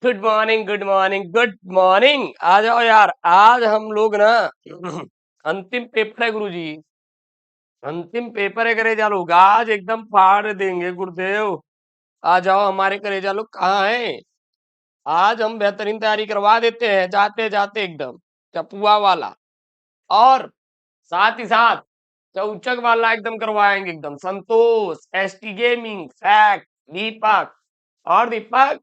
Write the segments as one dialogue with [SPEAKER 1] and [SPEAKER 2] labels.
[SPEAKER 1] Good morning good morning good morning. आ जाओ यार, आज हम लोग ना अंतिम पेपर है गुरुजी। अंतिम पेपर है करेजा लोग, आज एकदम फाड़ देंगे गुरुदेव। आ जाओ हमारे करेजा लोग, कहाँ हैं? आज हम बेहतरीन तैयारी करवा देते हैं जाते जाते एकदम चपुआ वाला। और साथ ही साथ चौचक वाला एकदम करवाएंगे एकदम। Santosh, ST gaming, fact, Deepak और Deepak,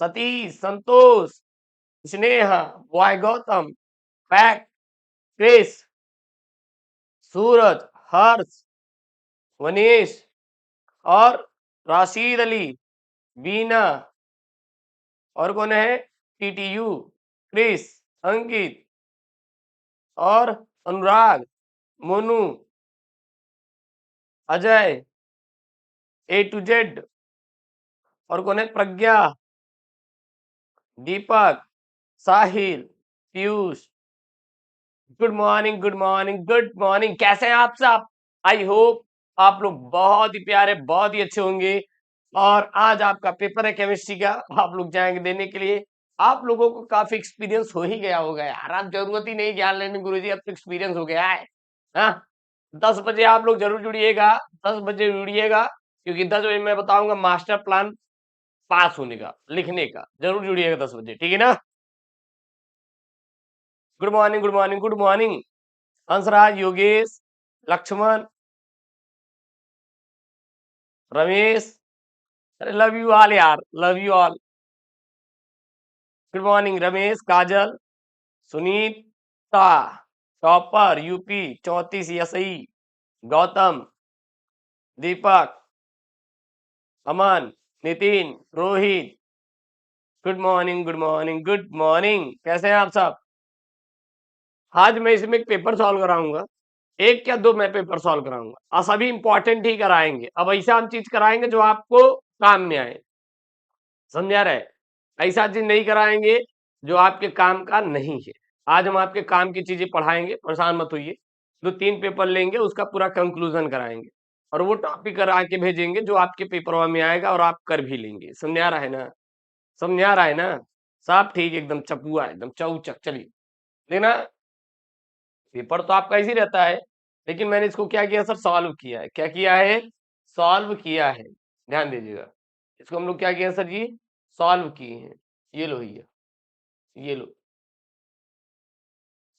[SPEAKER 1] Satish, Santosh, Sneha, boy Gautam, fact, Chris, Suraj, Harsh, Vanish और राशिद अली, बीना और कौन है? टीटीयू, क्रिस, अंकित और Anurag, Monu, Ajay, A to Z और कौन है? Pragya, Deepak, Sahil, Piyush. Good morning good morning good morning. कैसे हैं आप सब? आई होप आप लोग बहुत ही प्यारे, बहुत ही अच्छे होंगे। और आज आपका पेपर है केमिस्ट्री का, आप लोग जाएंगे देने के लिए। आप लोगों को काफी एक्सपीरियंस हो ही गया होगा यार, आप जरूरत ही नहीं ज्ञान लेने गुरुजी, अब तो एक्सपीरियंस हो गया है। हाँ, 10 बजे आप लोग जरूर जुड़िएगा, 10 बजे जुड़िएगा, क्योंकि 10 बजे मैं बताऊंगा मास्टर प्लान पास होने का, लिखने का। जरूर जुड़िएगा 10 बजे, ठीक है ना? Good morning good morning good morning. Hansraj, Yogesh, Lakshman, Ramesh, अरे लव यू ऑल यार, love you all. Good morning Ramesh, Kajal, Sunita, topper UP 34 SI, Gautam, Deepak, Aman, Nitin, Rohit. Good morning good morning good morning. कैसे हैं आप सब? आज मैं इसमें एक पेपर सॉल्व कराऊंगा, एक या दो मैं पेपर सॉल्व कराऊंगा, और सभी इंपॉर्टेंट ही कराएंगे। अब ऐसा हम चीज कराएंगे जो आपको काम में आए, समझा रहे? ऐसा चीज नहीं कराएंगे जो आपके काम का नहीं है। आज हम आपके काम की चीजें पढ़ाएंगे, परेशान मत होइए। 2-3 पेपर लेंगे, उसका पूरा कंक्लूजन कराएंगे और वो टॉपिक करा के भेजेंगे जो आपके पेपर में आएगा और आप कर भी लेंगे। समझा रहा है ना? समझा रहा है ना? सब ठीक, एकदम चपुआ, एकदम चौचक। चलिए लेना, पेपर तो आपका इसी रहता है, लेकिन मैंने इसको क्या किया सर? सॉल्व किया है। क्या किया है? सॉल्व किया है। ध्यान दीजिएगा, इसको हम लोग क्या किए सर जी? सॉल्व किए हैं। ये लो भैया, ये लो,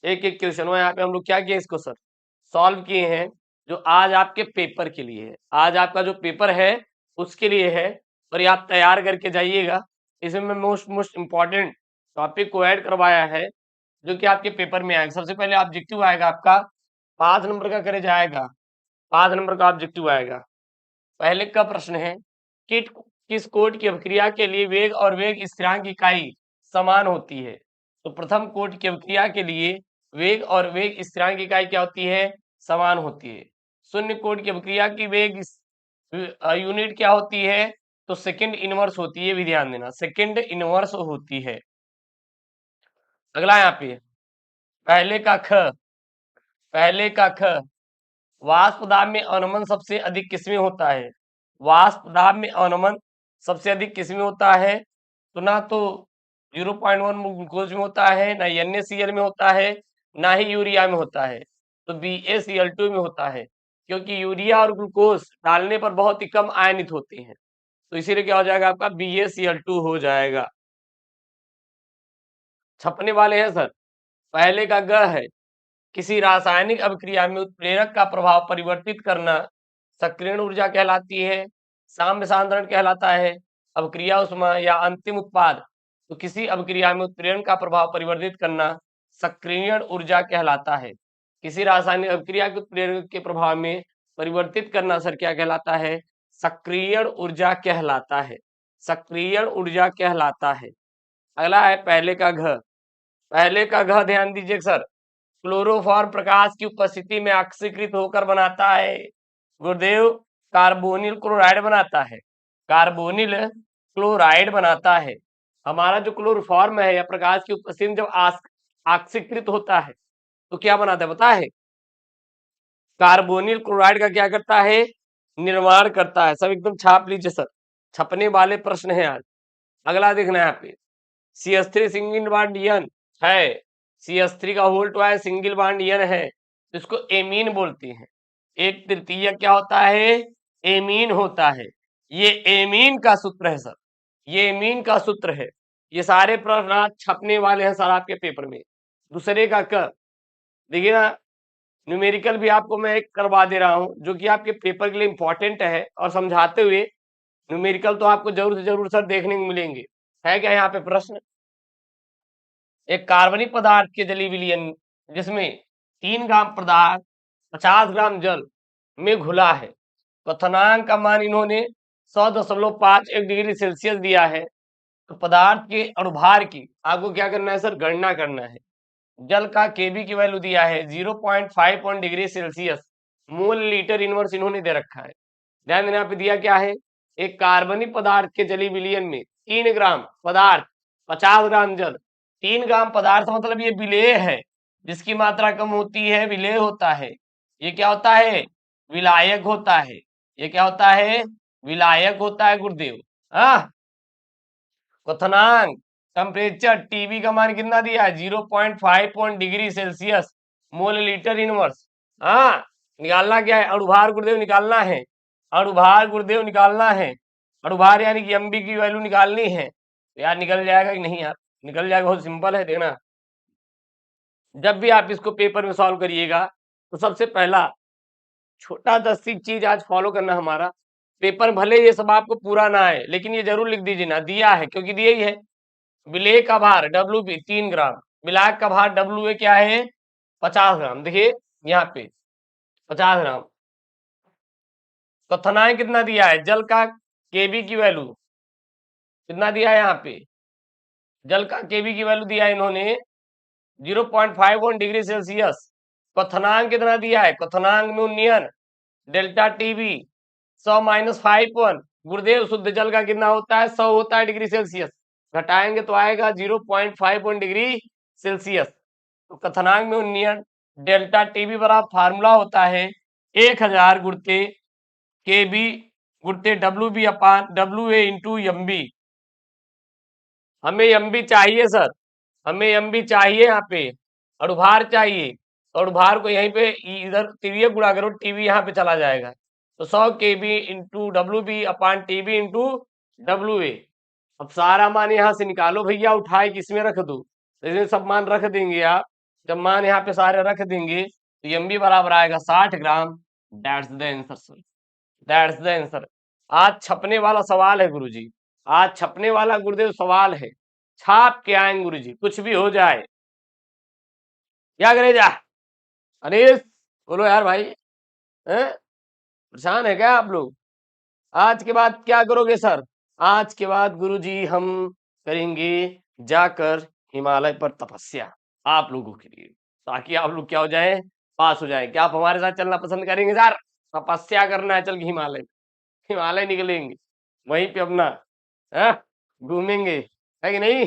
[SPEAKER 1] एक एक क्वेश्चन यहाँ पे हम लोग क्या किए, इसको सर सॉल्व किए हैं, जो आज आपके पेपर के लिए है। आज आपका जो पेपर है उसके लिए है, और ये आप तैयार करके जाइएगा। इसमें मैं मोस्ट मोस्ट इम्पॉर्टेंट टॉपिक को ऐड करवाया है, जो कि आपके पेपर में आएगा। सबसे पहले ऑब्जेक्टिव आएगा आपका 5 नंबर का, करे जाएगा 5 नंबर का ऑब्जेक्टिव आएगा। पहले का प्रश्न है कि किस कोट की अभिक्रिया के लिए वेग और वेग स्थिरांक इकाई समान होती है? तो प्रथम कोट की अभिक्रिया के लिए वेग और वेग स्थिरांक इकाई क्या होती है? समान होती है। शून्य कोट की अभिक्रिया की वेग यूनिट क्या होती है? तो सेकंड इनवर्स होती है। भी ध्यान देना, सेकंड इनवर्स होती है। अगला यहाँ पे पहले का ख, पहले का ख, वाष्प दाब में अवनमन सबसे अधिक किसमें होता है? वाष्प दाब में अवनमन सबसे अधिक किसमें होता है? तो ना तो 0.1 ग्लूकोज में होता है, ना NaCl में होता है, ना ही यूरिया में होता है, तो BaCl2 में होता है। क्योंकि यूरिया और ग्लूकोज डालने पर बहुत ही कम आयनित होते हैं, तो इसीलिए क्या हो जाएगा आपका? BaCl2 हो जाएगा। छपने वाले हैं सर। पहले का ग है, किसी रासायनिक अभिक्रिया में उत्प्रेरक का प्रभाव परिवर्तित करना सक्रियण ऊर्जा कहलाती है। साम्य सांद्रण कहलाता है। अभिक्रिया उष्मा या अंतिम उत्पाद, तो किसी अभिक्रिया में उत्प्रेरण का प्रभाव परिवर्तित करना सक्रियण ऊर्जा कहलाता है। किसी रासायनिक अभिक्रिया के उत्प्रेरण के प्रभाव में परिवर्तित करना सर क्या कहलाता है? सक्रियण ऊर्जा कहलाता है। सक्रियण ऊर्जा कहलाता है। अगला है पहले का घ। पहले का घ ध्यान दीजिए सर, क्लोरोफॉर्म प्रकाश की उपस्थिति में ऑक्सीकृत होकर बनाता है। गुरुदेव, कार्बोनिल क्लोराइड बनाता है। कार्बोनिल क्लोराइड बनाता है। हमारा जो क्लोरोफॉर्म है या प्रकाश की उपस्थिति में जब ऑक्सीकृत होता है तो क्या बनाता है पता है? कार्बोनिल क्लोराइड का क्या करता है? निर्माण करता है। सब एकदम छाप लीजिए सर, छपने वाले प्रश्न है आज। अगला देखना है यहाँ पे, CH3 सिंगल बॉन्ड यन है, CH3 का होल टॉय सिंगल बॉन्ड यन है, इसको एमीन बोलते हैं। एक तृतीय क्या होता है? एमीन होता है। ये एमीन का सूत्र है सर, ये एमीन का सूत्र है। ये सारे प्रश्न आज छपने वाले हैं सर आपके पेपर में। दूसरे का क देखिए ना, न्यूमेरिकल भी आपको मैं एक करवा दे रहा हूं जो कि आपके पेपर के लिए इंपॉर्टेंट है, और समझाते हुए न्यूमेरिकल तो आपको जरूर से जरूर सर देखने को मिलेंगे। है क्या यहाँ पे प्रश्न? एक कार्बनिक पदार्थ के जलीय विलयन जिसमें 3 ग्राम पदार्थ 50 ग्राम जल में घुला है, क्वथनांक का मान इन्होंने 100.51 डिग्री सेल्सियस दिया है। तो पदार्थ के अणुभार की आपको क्या करना है सर? गणना करना है। जल का केबी की वैल्यू दिया है 0.51 degree Celsius, mole litre inverse इन्होंने दे रखा है। ध्यान देना, यहाँ पे दिया क्या है? एक कार्बनिक पदार्थ के जलीय विलयन में 3 ग्राम पदार्थ 50 ग्राम जल। 3 ग्राम पदार्थ मतलब ये विलेय है, जिसकी मात्रा कम होती है विलेय होता है। ये क्या होता है? विलायक होता है। ये क्या होता है? विलायक होता है गुरुदेव। हाँ, क्वथनांक टेम्परेचर टीबी का मान कितना दिया है? 0.51 degree Celsius, mole litre inverse. हाँ, निकालना क्या है? अणुभार गुरुदेव निकालना है, अणुभार गुरुदेव निकालना है। अणुभार यानी कि एमबी की वैल्यू निकालनी है। तो यार निकल जाएगा कि नहीं यार? निकल जाएगा, बहुत सिंपल है। देखना, जब भी आप इसको पेपर में सॉल्व करिएगा तो सबसे पहला छोटा सा सी चीज आज फॉलो करना हमारा। पेपर भले ये सब आपको पूरा ना आए, लेकिन ये जरूर लिख दीजिए ना, दिया है क्योंकि दिया ही है। विलेय का भार WB 3 ग्राम, विलायक का भार WA क्या है? 50 ग्राम। देखिए यहाँ पे 50 ग्राम। क्वथनांक कितना दिया है? जल का केबी की वैल्यू कितना दिया है? यहाँ पे जल का केबी की वैल्यू दिया है इन्होंने 0.51 डिग्री सेल्सियस। क्वथनांक कितना दिया है? क्वथनांक में उन्नयन डेल्टा टीबी 100 - 5 गुरुदेव शुद्ध जल का कितना होता है? 100 होता है डिग्री सेल्सियस। घटाएंगे तो आएगा 0.51 डिग्री सेल्सियस। तो कथनांक में उन्नयन डेल्टा टीबी बराबर फार्मूला होता है 1000 गुणते केबी गुणते WB अपान WA इंटू एमबी। हमें एमबी चाहिए सर, हमें एमबी चाहिए। यहाँ पे अणुभार चाहिए, तो अणुभार को यहीं पे इधर तिरिय गुणा करो, टीबी यहाँ पे चला जाएगा। तो 100 केबी इंटू WB अपान टीबी इंटू WA। अब सारा मान यहाँ से निकालो भैया, उठाए किसमें रख दो? तो इसमें सब मान रख देंगे आप। जब मान यहाँ पे सारे रख देंगे तो एमबी बराबर आएगा 60 ग्राम। That's the answer sir, that's the answer. आज छपने वाला सवाल है गुरुजी, आज छपने वाला गुरुदेव सवाल है। छाप के आएंगे गुरुजी, कुछ भी हो जाए। क्या करे जा अनिस? बोलो यार भाई, हैं? परेशान है क्या आप लोग? आज के बाद क्या करोगे सर? आज के बाद गुरुजी हम करेंगे जाकर हिमालय पर तपस्या आप लोगों के लिए, ताकि आप लोग क्या हो जाए? पास हो जाए। क्या आप हमारे साथ चलना पसंद करेंगे सर? तपस्या करना है, चल के हिमालय, हिमालय निकलेंगे, वहीं पे अपना हाँ, घूमेंगे, है कि नहीं?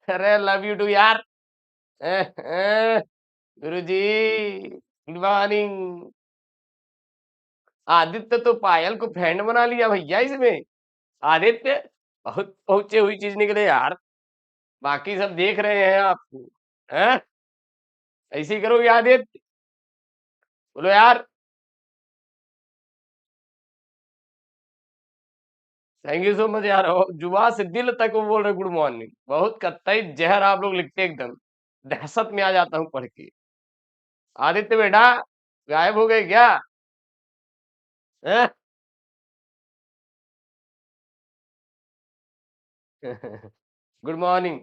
[SPEAKER 1] अरे लव यू टू यार। गुरु जी गुड मॉर्निंग। आदित्य तो पायल को फ्रेंड बना लिया भैया इसमें। आदित्य बहुत पहुंचे हुई चीज निकले यार, बाकी सब देख रहे हैं आपको। हैं? ऐसे ही करोगे आदित्य? बोलो यार। थैंक यू सो मच यार। जुबा से दिल तक वो बोल रहे गुड मॉर्निंग। बहुत कतई जहर आप लोग लिखते एकदम, दहशत में आ जाता हूँ पढ़ के। आदित्य बेटा गायब हो गए क्या? हैं? Good morning.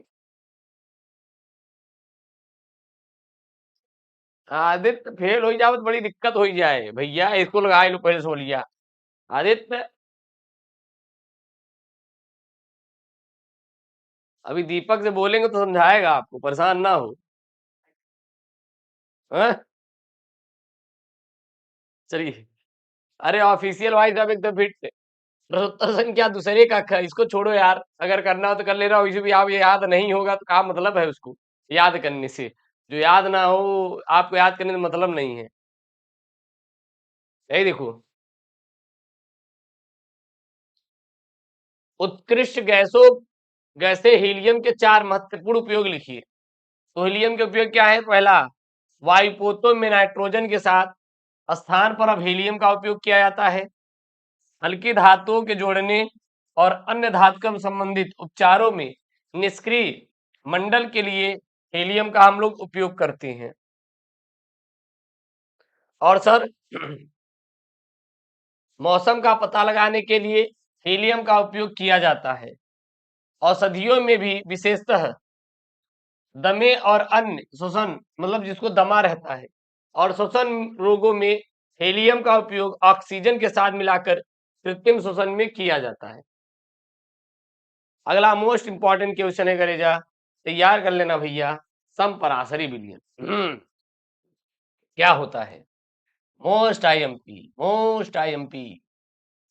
[SPEAKER 1] आदित्य फेल हो जाओ तो बड़ी दिक्कत हो जाए भैया, इसको लगा लो पहले सो लिया। आदित्य अभी दीपक से बोलेंगे तो समझाएगा आपको, परेशान ना हो। हैं? चलिए, अरे ऑफिशियल वाइज अब एकदम फिट। प्रश्नोत्तर संख्या दूसरे का इसको छोड़ो यार, अगर करना हो तो कर लेना, वैसे भी आप ये याद नहीं होगा तो क्या मतलब है उसको याद करने से? जो याद ना हो आपको याद करने में मतलब नहीं है। यही देखो, उत्कृष्ट गैसों वैसे हीलियम के 4 महत्वपूर्ण उपयोग लिखिए। तो हीलियम के उपयोग क्या है? पहला, वायुपोतों में नाइट्रोजन के साथ स्थान पर अब हीलियम का उपयोग किया जाता है। हल्की धातुओं के जोड़ने और अन्य धातु संबंधित उपचारों में निष्क्रिय मंडल के लिए हीलियम का हम लोग उपयोग करते हैं। और सर मौसम का पता लगाने के लिए हीलियम का उपयोग किया जाता है। औषधियों में भी विशेषतः दमे और अन्य श्वसन, मतलब जिसको दमा रहता है, और श्वसन रोगों में हीलियम का उपयोग ऑक्सीजन के साथ मिलाकर कृत्रिम श्वसन में किया जाता है। अगला मोस्ट इंपॉर्टेंट क्वेश्चन है करेजा, तैयार कर लेना भैया। समपराशरी विलयन क्या होता है? Most IMP.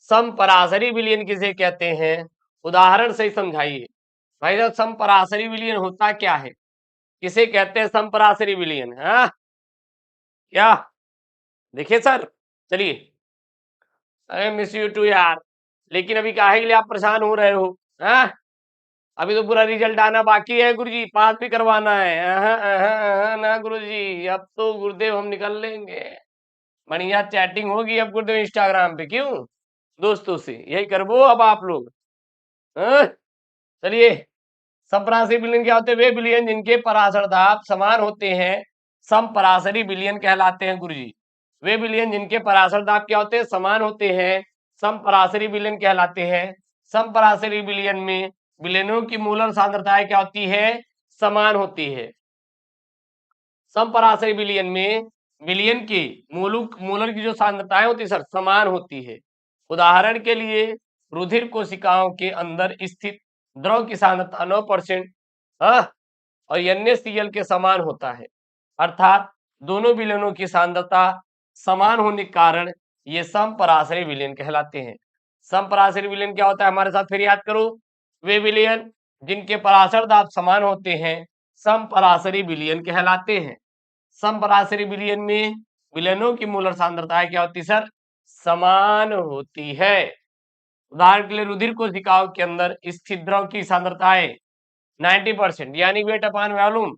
[SPEAKER 1] समपराशरी विलयन किसे कहते हैं? उदाहरण से समझाइए भाई साहब। समपराशरी विलयन होता क्या है? किसे कहते हैं समपराशरी विलयन? हाँ क्या? देखिए सर, चलिए। अरे मिस यू टू यार, लेकिन अभी काहे के लिए आप परेशान हो रहे हो? हाँ, अभी तो पूरा रिजल्ट आना बाकी है गुरुजी, पास भी करवाना है। ना गुरुजी, अब तो गुरुदेव हम निकल लेंगे। बढ़िया चैटिंग होगी अब गुरुदेव इंस्टाग्राम पे, क्यों? दोस्तों से यही करबो अब आप लोग। हाँ? चलिए, समपराशरी विलयन क्या होते हैं? वे विलयन जिनके पराशर दाब समान होते हैं समपराशरी विलयन कहलाते हैं गुरुजी। वे विलयन जिनके पराशर दाब क्या होते हैं? समान होते हैं, समपराशरी विलयन कहलाते हैं। समपराशरी विलयन में विलयनों की मोलर सांद्रताएं क्या होती है? समान होती है। समपराशरी विलयन में विलयन की मोलर की जो सांद्रताएं होती है सर, समान होती है। उदाहरण के लिए रुधिर कोशिकाओं के अंदर स्थित द्रव की सांद्रता 9% और NaCl के समान होता है। अर्थात दोनों विलयनों की सांद्रता समान होने के कारण ये समपराशरी विलयन कहलाते हैं। समपराशरी विलयन क्या होता है? हमारे साथ फिर याद करो। वे विलयन जिनके पराशर दाब समान होते हैं समपराशरी विलयन कहलाते हैं। समपराशरी विलयन में विलयनों की मोलर सांद्रताएं क्या होती सर? समान होती है। उदाहरण के लिए रुधिर कोशिकाओं के अंदर स्थित द्रव की सांद्रताएं 90% यानी वेट अपॉन वॉल्यूम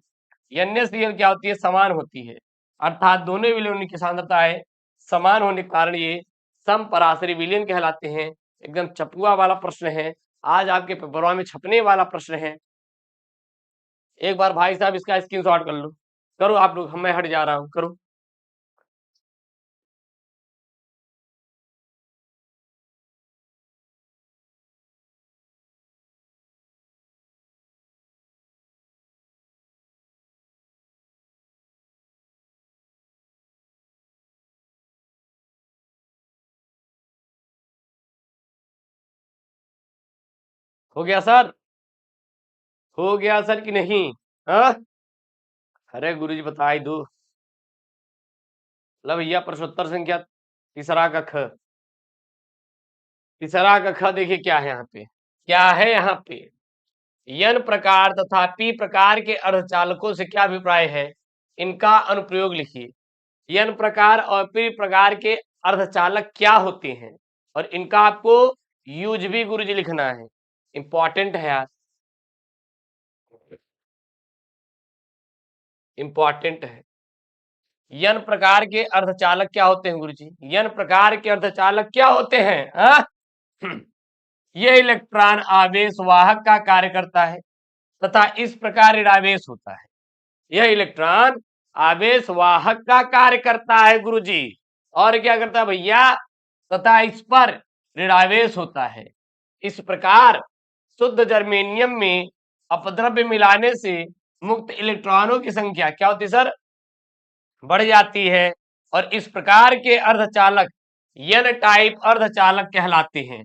[SPEAKER 1] NaCl क्या होती है? समान होती है। अर्थात दोनों विलयनों की सांद्रताएं समान होने के कारण ये समपराशरी विलयन कहलाते हैं। एकदम चपुआ वाला प्रश्न है, आज आपके पेपरों में छपने वाला प्रश्न है। एक बार भाई साहब इसका स्क्रीनशॉट कर लो। करो आप लोग, मैं हट जा रहा हूं, करो। हो गया सर? हो गया सर कि नहीं? हाँ, अरे गुरुजी बता ही दो। लो भैया, प्रश्नोत्तर संख्या तीसरा का ख। तीसरा का ख देखिए क्या है यहाँ पे। क्या है यहाँ पे? यन प्रकार तथा पी प्रकार के अर्धचालकों से क्या अभिप्राय है? इनका अनुप्रयोग लिखिए। यन प्रकार और पी प्रकार के अर्धचालक क्या होते हैं और इनका आपको यूज भी गुरुजी लिखना है। इंपॉर्टेंट है यार, इंपॉर्टेंट है। यन प्रकार के अर्धचालक क्या होते हैं गुरुजी? यन प्रकार के अर्धचालक क्या होते हैं? हाँ? ये इलेक्ट्रॉन आवेश वाहक का कार्य करता है तथा इस प्रकार ऋणावेश होता है। यह इलेक्ट्रॉन आवेश वाहक का कार्य करता है गुरुजी, और क्या करता है भैया? तथा इस पर ऋणावेश होता है। इस प्रकार शुद्ध जर्मेनियम में अपद्रव्य मिलाने से मुक्त इलेक्ट्रॉनों की संख्या क्या होती है सर? बढ़ जाती है, और इस प्रकार के अर्धचालक यन टाइप अर्धचालक कहलाते हैं।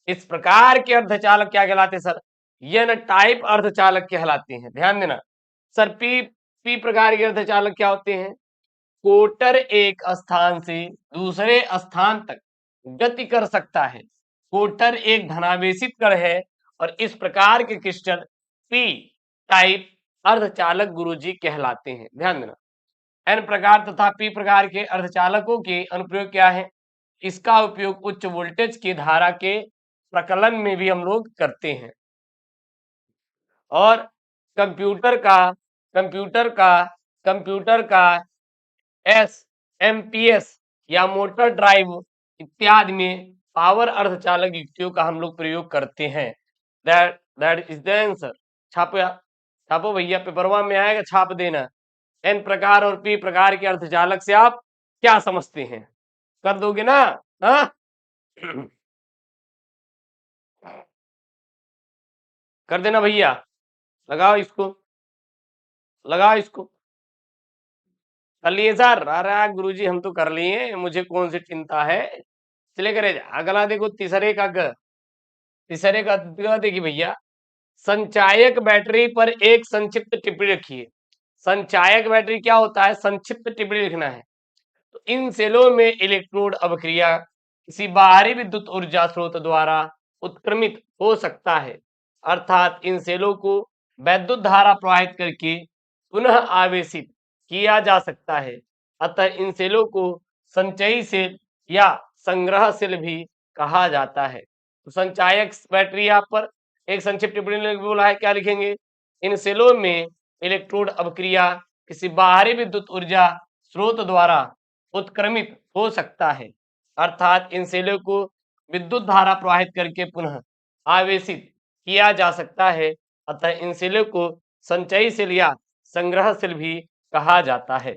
[SPEAKER 1] इस प्रकार के अर्धचालक क्या कहलाते हैं सर? यन टाइप अर्धचालक कहलाते हैं। ध्यान देना सर। पी प्रकार के अर्धचालक क्या होते हैं? कोटर एक स्थान से दूसरे स्थान तक गति कर सकता है। कोटर एक धनावेशित कण है और इस प्रकार के क्रिस्टल पी टाइप अर्धचालक गुरुजी कहलाते हैं। ध्यान देना। एन प्रकार तथा पी प्रकार के अर्धचालकों के अनुप्रयोग क्या है? इसका उपयोग उच्च वोल्टेज की धारा के प्रकलन में भी हम लोग करते हैं। और कंप्यूटर का कंप्यूटर का कंप्यूटर का एसएमपीएस या मोटर ड्राइव इत्यादि में पावर अर्धचालक युक्तियों का हम लोग प्रयोग करते हैं। That is the answer. छापो छापो भैया, पेपरवा में आएगा, छाप देना। एन प्रकार और पी प्रकार के अर्धचालक से आप क्या समझते हैं? कर दोगे ना? हाँ कर देना भैया, लगाओ इसको, लगाओ इसको। कर लिए सर? अरे गुरुजी हम तो कर लिए, मुझे कौन सी चिंता है। चले करे अगला देखो, तीसरे का तीसरे का देखिए भैया, संचायक बैटरी पर एक संक्षिप्त टिप्पणी रखिए। संचायक बैटरी क्या होता है? संक्षिप्त टिप्पणी लिखना है। तो इन सेलों में इलेक्ट्रोड अभिक्रिया किसी बाहरी विद्युत ऊर्जा स्रोत द्वारा उत्क्रमित हो सकता है, अर्थात इन सेलों को वैद्युत धारा प्रवाहित करके पुनः आवेशित किया जा सकता है। अतः इन सेलों को संचयी सेल या संग्रह सेल भी कहा जाता है। तो संचायक बैटरी यहाँ पर एक संक्षिप्त टिप्पणी बोला है, क्या लिखेंगे? इन सेलों में इलेक्ट्रोड अभिक्रिया किसी बाहरी विद्युत ऊर्जा स्रोत द्वारा उत्क्रमित हो सकता है, अर्थात इन सेलों को विद्युत धारा प्रवाहित करके पुनः आवेशित किया जा सकता है। अतः इन सेलों को संचयी सेल या संग्रह सेल भी कहा जाता है।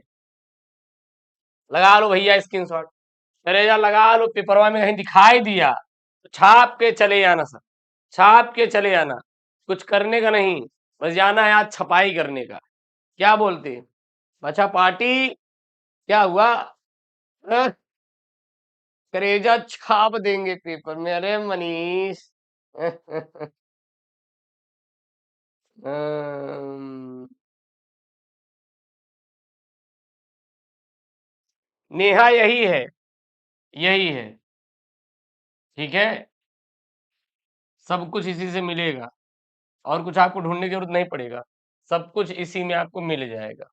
[SPEAKER 1] लगा लो भैया स्क्रीनशॉट, जा लगा लो, पेपरवा में कहीं दिखाई दिया तो छाप के चले आना सर, छाप के चले आना, कुछ करने का नहीं, बस जाना है आज छपाई करने का। क्या बोलते? अच्छा पार्टी क्या हुआ? करेजा छाप देंगे पेपर में। अरे मनीष नेहा यही है, यही है, ठीक है, सब कुछ इसी से मिलेगा और कुछ आपको ढूंढने की जरूरत नहीं पड़ेगा, सब कुछ इसी में आपको मिल जाएगा।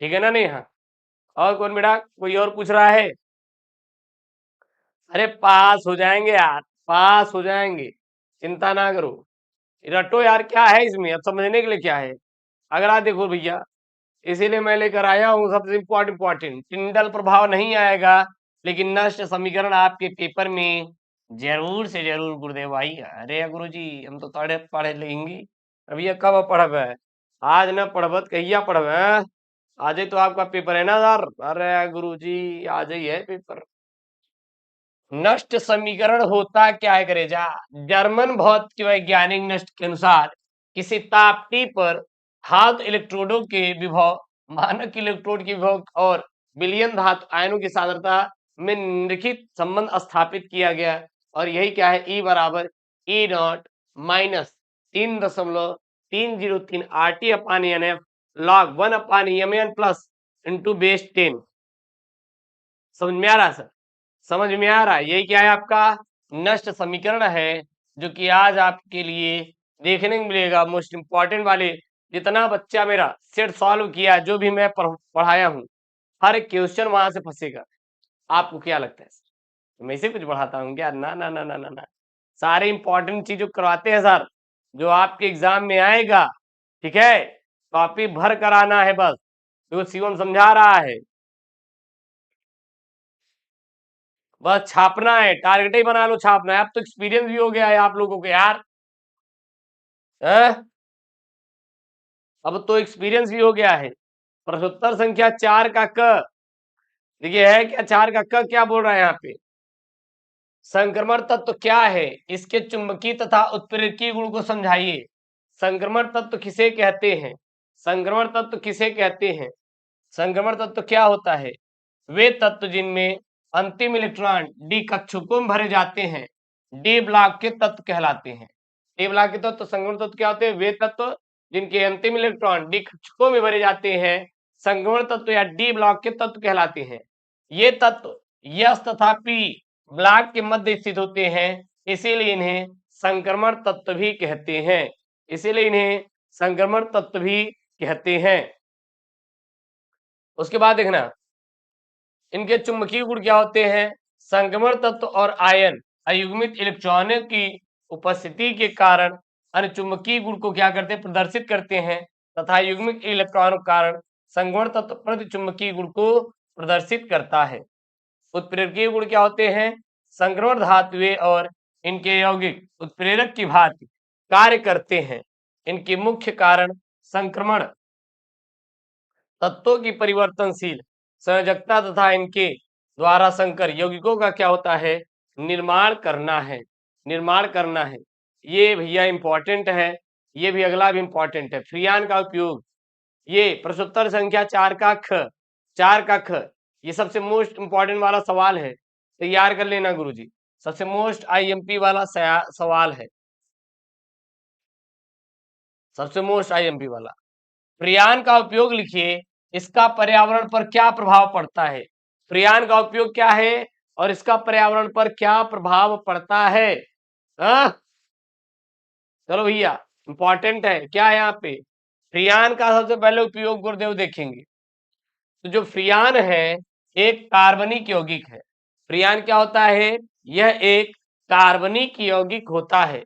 [SPEAKER 1] ठीक है ना नेहा? और कौन बेटा, कोई और पूछ रहा है? अरे पास हो जाएंगे यार, पास हो जाएंगे, चिंता ना करो, रटो यार। क्या है इसमें अब समझने के लिए? क्या है? अगर आप देखो भैया, इसीलिए मैं लेकर आया हूँ सबसे इम्पोर्टेंट, टिंडल प्रभाव नहीं आएगा, लेकिन नष्ट समीकरण आपके पेपर में जरूर से जरूर गुरुदेव भाई। अरे गुरुजी हम तो तड़े पढ़े लेंगे। अब ये कब पढ़ब है? आज न पढ़ब कहिया पढ़ब है? आज ही तो आपका पेपर है ना सर? अरे गुरुजी आज ही है पेपर। नष्ट समीकरण होता क्या है करेजा? जर्मन भौतिक वैज्ञानिक नष्ट के अनुसार किसी तापटी पर धातु इलेक्ट्रोडों के विभव, मानक इलेक्ट्रोड के विभव और विलयन धातु आयनों की सांद्रता में निम्नलिखित संबंध स्थापित किया गया। और यही क्या है? E बराबर E not minus 3.303 RT upon NF log 1 upon EMN plus into base 10। समझ में आ रहा सर? समझ में आ रहा है? यही क्या है? आपका नष्ट समीकरण है, जो कि आज आपके लिए देखने को मिलेगा। मोस्ट इंपॉर्टेंट वाले, जितना बच्चा मेरा सेट सॉल्व किया, जो भी मैं पढ़ाया हूँ, हर एक क्वेश्चन वहां से फंसेगा। आपको क्या लगता है सर, मैं इसे कुछ पढ़ाता हूँ क्या? ना ना ना ना ना ना, सारे इंपॉर्टेंट चीज जो करवाते हैं सर, जो आपके एग्जाम में आएगा, ठीक है, कॉपी भर कर आना है बस, जो शिवम समझा रहा है, बस छापना है, टारगेट ही बना लो, छापना है। अब तो एक्सपीरियंस भी हो गया है आप लोगों को यार, है? अब तो एक्सपीरियंस भी हो गया है। प्रश्नोत्तर संख्या 4 का क, देखिए है क्या 4 का क? क्या बोल रहा है यहाँ पे? संक्रमण तत्व क्या है? इसके चुंबकीय तथा उत्प्रेरकीय गुण को समझाइए। संक्रमण तत्व किसे कहते हैं? संक्रमण तत्व किसे कहते हैं? संक्रमण तत्व क्या होता है? वे तत्व जिनमें अंतिम इलेक्ट्रॉन डी कक्षकों में भरे जाते हैं, डी ब्लॉक के तत्व कहलाते हैं। डी ब्लॉक के तत्व संक्रमण तत्व क्या होते हैं? वे तत्व जिनके अंतिम इलेक्ट्रॉन डी कक्षकों में भरे जाते हैं, संक्रमण तत्व या डी ब्लॉक के तत्व कहलाते हैं। ये तत्व यस तथा पी ब्लॉक के मध्य स्थित होते हैं, इसीलिए इन्हें संक्रमण तत्व भी कहते हैं। इसीलिए इन्हें संक्रमण तत्व भी कहते हैं। उसके बाद देखना, इनके चुंबकीय गुण क्या होते हैं? संक्रमण तत्व और आयन अयुग्मित इलेक्ट्रॉनों की उपस्थिति के कारण अनुचुंबकीय गुण को क्या करते हैं, प्रदर्शित करते हैं, तथा युग्मिक इलेक्ट्रॉनों के कारण संगमण तत्व प्रतिचुंबकीय गुण को प्रदर्शित करता है। उत्प्रेरकीय गुण क्या होते हैं, संक्रमण धातुएं और इनके यौगिक उत्प्रेरक की भांति कार्य करते हैं। इनके मुख्य कारण संक्रमण तत्वों की परिवर्तनशील संयोजकता तथा इनके द्वारा संकर यौगिकों का क्या होता है, निर्माण करना है, निर्माण करना है। ये भैया इंपॉर्टेंट है, ये भी अगला भी इंपॉर्टेंट है। फ्रियान का उपयोग, ये प्रश्नोत्तर संख्या 4 का ख, ये सबसे मोस्ट इंपॉर्टेंट वाला सवाल है, तैयार कर लेना गुरुजी, सबसे मोस्ट आईएमपी वाला सवाल है, सबसे मोस्ट आईएमपी वाला। फ्रियान का उपयोग लिखिए, इसका पर्यावरण पर क्या प्रभाव पड़ता है। फ्रियान का उपयोग क्या है और इसका पर्यावरण पर क्या प्रभाव पड़ता है। चलो भैया, इंपॉर्टेंट है क्या है यहाँ पे। फ्रियान का सबसे पहले उपयोग गुरुदेव देखेंगे। तो जो फ्रियान है एक कार्बनिक यौगिक है। फ्रियान क्या होता है, यह एक कार्बनिक यौगिक होता है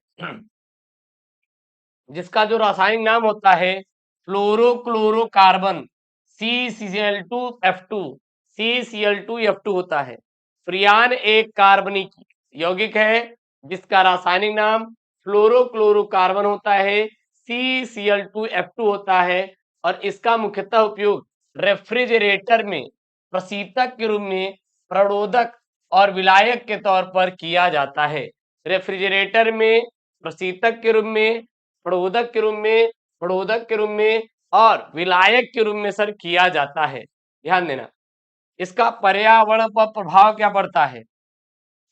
[SPEAKER 1] जिसका जो रासायनिक नाम होता है फ्लोरोक्लोरोकार्बन CCl2F2 CCl2F2 होता है। फ्रियान एक कार्बनिक यौगिक है जिसका रासायनिक नाम फ्लोरोक्लोरोकार्बन होता है, CCl2F2 होता है, और इसका मुख्यतः उपयोग रेफ्रिजरेटर में प्रशीतक के रूप में, प्रणोदक और विलायक के तौर पर किया जाता है। रेफ्रिजरेटर में प्रशीतक के रूप में, प्रणोदक के रूप में, प्रणोदक के रूप में और विलायक के रूप में सर किया जाता है। ध्यान देना। इसका पर्यावरण पर प्रभाव क्या पड़ता है,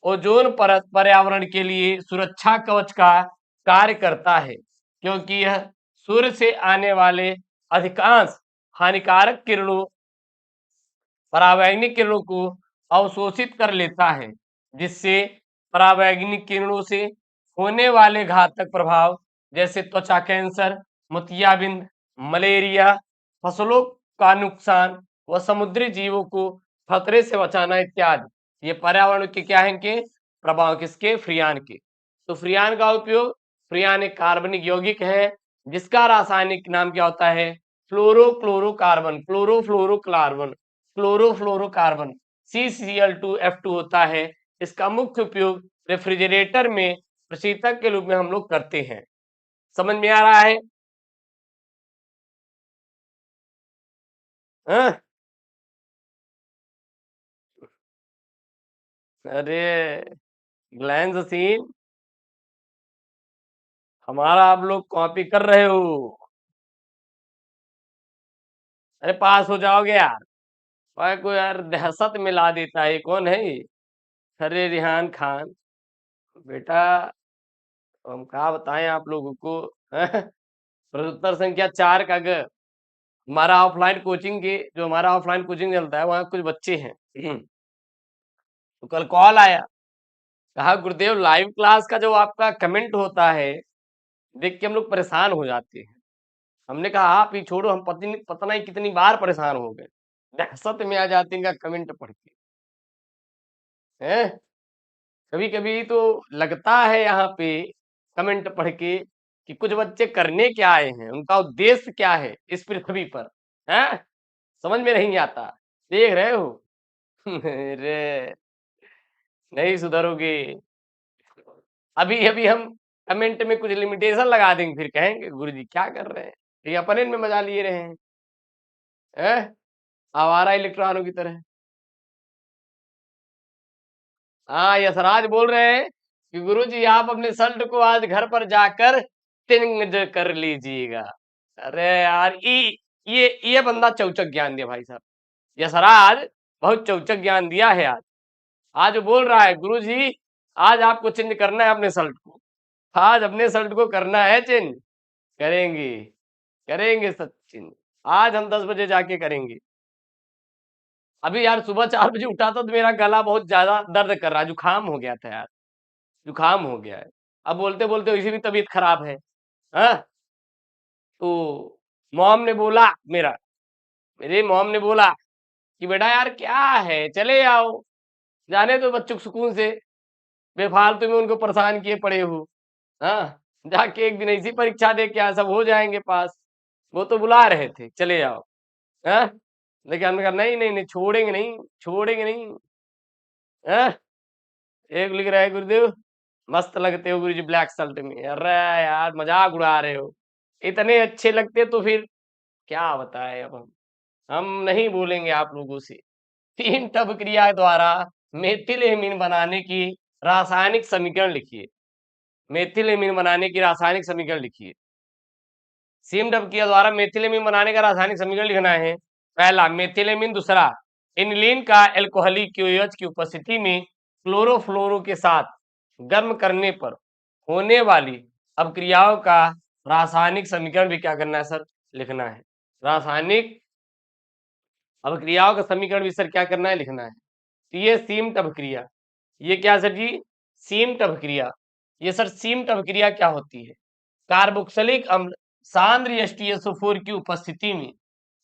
[SPEAKER 1] ओजोन परत पर्यावरण के लिए सुरक्षा कवच का कार्य करता है, क्योंकि यह सूर्य से आने वाले अधिकांश हानिकारक किरणों, परावैंगनिक किरणों को अवशोषित कर लेता है, जिससे परावैंगनिक किरणों से होने वाले घातक प्रभाव जैसे त्वचा कैंसर, मोतियाबिंद, मलेरिया, फसलों का नुकसान व समुद्री जीवों को खतरे से बचाना इत्यादि, ये पर्यावरण के क्या है, इनके प्रभाव, किसके, फ्रियान के। तो फ्रियान का उपयोग, फ्रियान एक कार्बनिक यौगिक है जिसका रासायनिक नाम क्या होता है, फ्लोरोक्लोरोकार्बन, क्लोरोफ्लोरोकार्बन, क्लोरोफ्लोरोकार्बन CCl2F2 होता है। इसका मुख्य उपयोग रेफ्रिजरेटर में प्रशीतक के रूप में हम लोग करते हैं। समझ में आ रहा है। हाँ? अरे ग्लैंस सीन, हमारा आप लोग कॉपी कर रहे हो। अरे पास हो जाओगे यार। भाई को यार दहशत मिला देता है, कौन है ये, अरे रिहान खान बेटा, हम क्या बताएं आप लोगों को। प्रश्नोत्तर संख्या 4 का ग। हमारा ऑफलाइन कोचिंग के, जो हमारा ऑफलाइन कोचिंग चलता है, वहाँ कुछ बच्चे हैं। तो कल कॉल आया, कहा गुरुदेव लाइव क्लास का जो आपका कमेंट होता है देख के हम लोग परेशान हो जाते हैं। हमने कहा आप ही छोड़ो, हम पता नहीं कितनी बार परेशान हो गए, दहशत में आ जाते हैं इनका कमेंट पढ़ के। हैं, कभी कभी तो लगता है यहाँ पे कमेंट पढ़ के कि कुछ बच्चे करने क्या आए हैं, उनका उद्देश्य क्या है इस पृथ्वी पर, हैं, समझ में नहीं आता। देख रहे हो। अरे नहीं सुधरोगे। अभी अभी हम कमेंट में कुछ लिमिटेशन लगा देंगे, फिर कहेंगे गुरुजी क्या कर रहे हैं, ये अपने में मजा लिए रहे हैं, आवारा इलेक्ट्रॉनों की तरह। हाँ यशराज बोल रहे हैं कि गुरुजी आप अपने शर्ट को आज घर पर जाकर चेंज कर लीजिएगा। अरे यार ये बंदा चौचक ज्ञान दिया भाई साहब, यशराज बहुत चौचक ज्ञान दिया है आज। आज बोल रहा है गुरुजी आज आपको चेंज करना है अपने शर्ट को, आज अपने शर्ट को करना है चेंज। करेंगे, करेंगे सचिन, आज हम 10 बजे जाके करेंगे। अभी यार सुबह 4 बजे उठा था तो मेरा गला बहुत ज्यादा दर्द कर रहा है, जुकाम हो गया था यार, जुकाम हो गया है। अब बोलते बोलते इसी भी तबीयत खराब है। हाँ, तो मॉम ने बोला, मेरे मॉम ने बोला कि बेटा यार क्या है, चले आओ, जाने दो बच्चों को सुकून से, बेफालतू में उनको परेशान किए पड़े हो। हाँ, जाके एक दिन ऐसी परीक्षा दे के आ, सब हो जाएंगे पास। वो तो बुला रहे थे चले जाओ। हाँ, लेकिन हमने कहा नहीं नहीं नहीं, छोड़ेंगे नहीं, छोड़ेंगे नहीं। हाँ, एक लिख रहा है गुरुदेव, मस्त लगते हो गुरुजी ब्लैक शर्ट में। अरे यार मजाक उड़ा रहे हो, इतने अच्छे लगते तो फिर क्या बताएं अब हम नहीं बोलेंगे आप लोगों से। 3 टब क्रिया द्वारा मेथिल एमीन बनाने की रासायनिक समीकरण लिखिए। मेथिल एमीन बनाने की रासायनिक समीकरण लिखिए। सीम टब क्रिया द्वारा मेथिल एमीन बनाने का रासायनिक समीकरण लिखना है। पहला मेथिलेमिन, दूसरा एनिलीन का एल्कोहलिक QH की उपस्थिति में क्लोरोफ्लोरो के साथ गर्म करने पर होने वाली अपक्रियाओं का रासायनिक समीकरण भी क्या करना है सर, लिखना है। रासायनिक अपक्रियाओं का समीकरण भी सर क्या करना है, लिखना है। तो ये सीम्ट अपक्रिया, ये क्या सर जी, सीम्ट अपक्रिया। ये सर सीम्ट अपक्रिया क्या होती है, कार्बोक्सिलिक अम्ल सांद्र H2SO4 की उपस्थिति में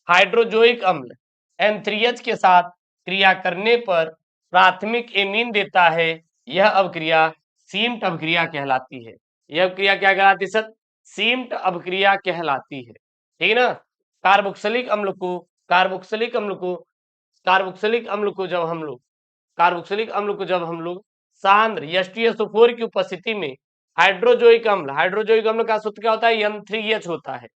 [SPEAKER 1] हाइड्रोजोइक अम्ल N3H के साथ क्रिया करने पर प्राथमिक एमीन देता है। यह अवक्रिया सीम्ट अवक्रिया कहलाती है। यह अवक्रिया क्या कहलाती है सर, सीम्ट अवक्रिया कहलाती है। ठीक है ना। कार्बोक्सिलिक अम्ल को कार्बोक्सिलिक अम्ल को कार्बोक्सिलिक अम्ल को जब हम लोग कार्बोक्सिलिक अम्ल को जब हम लोग सांद्र H2SO4 की उपस्थिति में हाइड्रोजोइक अम्ल का सूत्र क्या होता है, N3H होता है,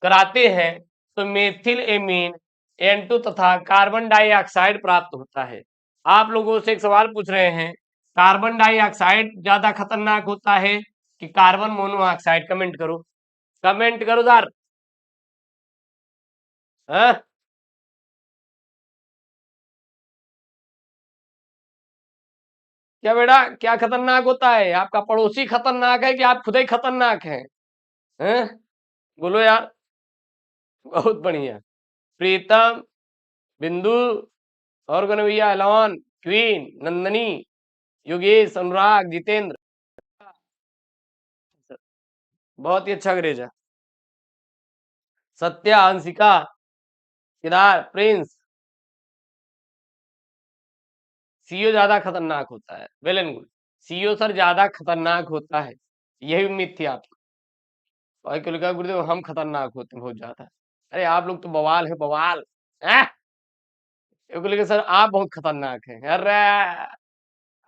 [SPEAKER 1] कराते हैं तो मेथिल एमीन N2 तथा कार्बन डाइऑक्साइड प्राप्त होता है। आप लोगों से एक सवाल पूछ रहे हैं, कार्बन डाइऑक्साइड ज्यादा खतरनाक होता है कि कार्बन मोनोऑक्साइड? कमेंट करो, कमेंट करो सर। हाँ? क्या बेटा, क्या खतरनाक होता है? आपका पड़ोसी खतरनाक है कि आप खुद ही खतरनाक हैं? हैं? बोलो यार। बहुत बढ़िया। प्रीतम, बिंदु, और कौन है भैया, एलॉन, क्वीन, नंदनी, योगेश, अनुराग, जितेंद्र, बहुत ही अच्छा अंग्रेज है। सत्या, अंशिका, केदार, प्रिंस। सीओ ज्यादा खतरनाक होता है, well and good. CO sir ज्यादा खतरनाक होता है, यही उम्मीद थी आपको। और क्यों लिखा गुरुदेव हम खतरनाक होते हैं बहुत ज्यादा? अरे आप लोग तो बवाल है, बवाल है। क्योंकि सर आप बहुत खतरनाक हैं। अरे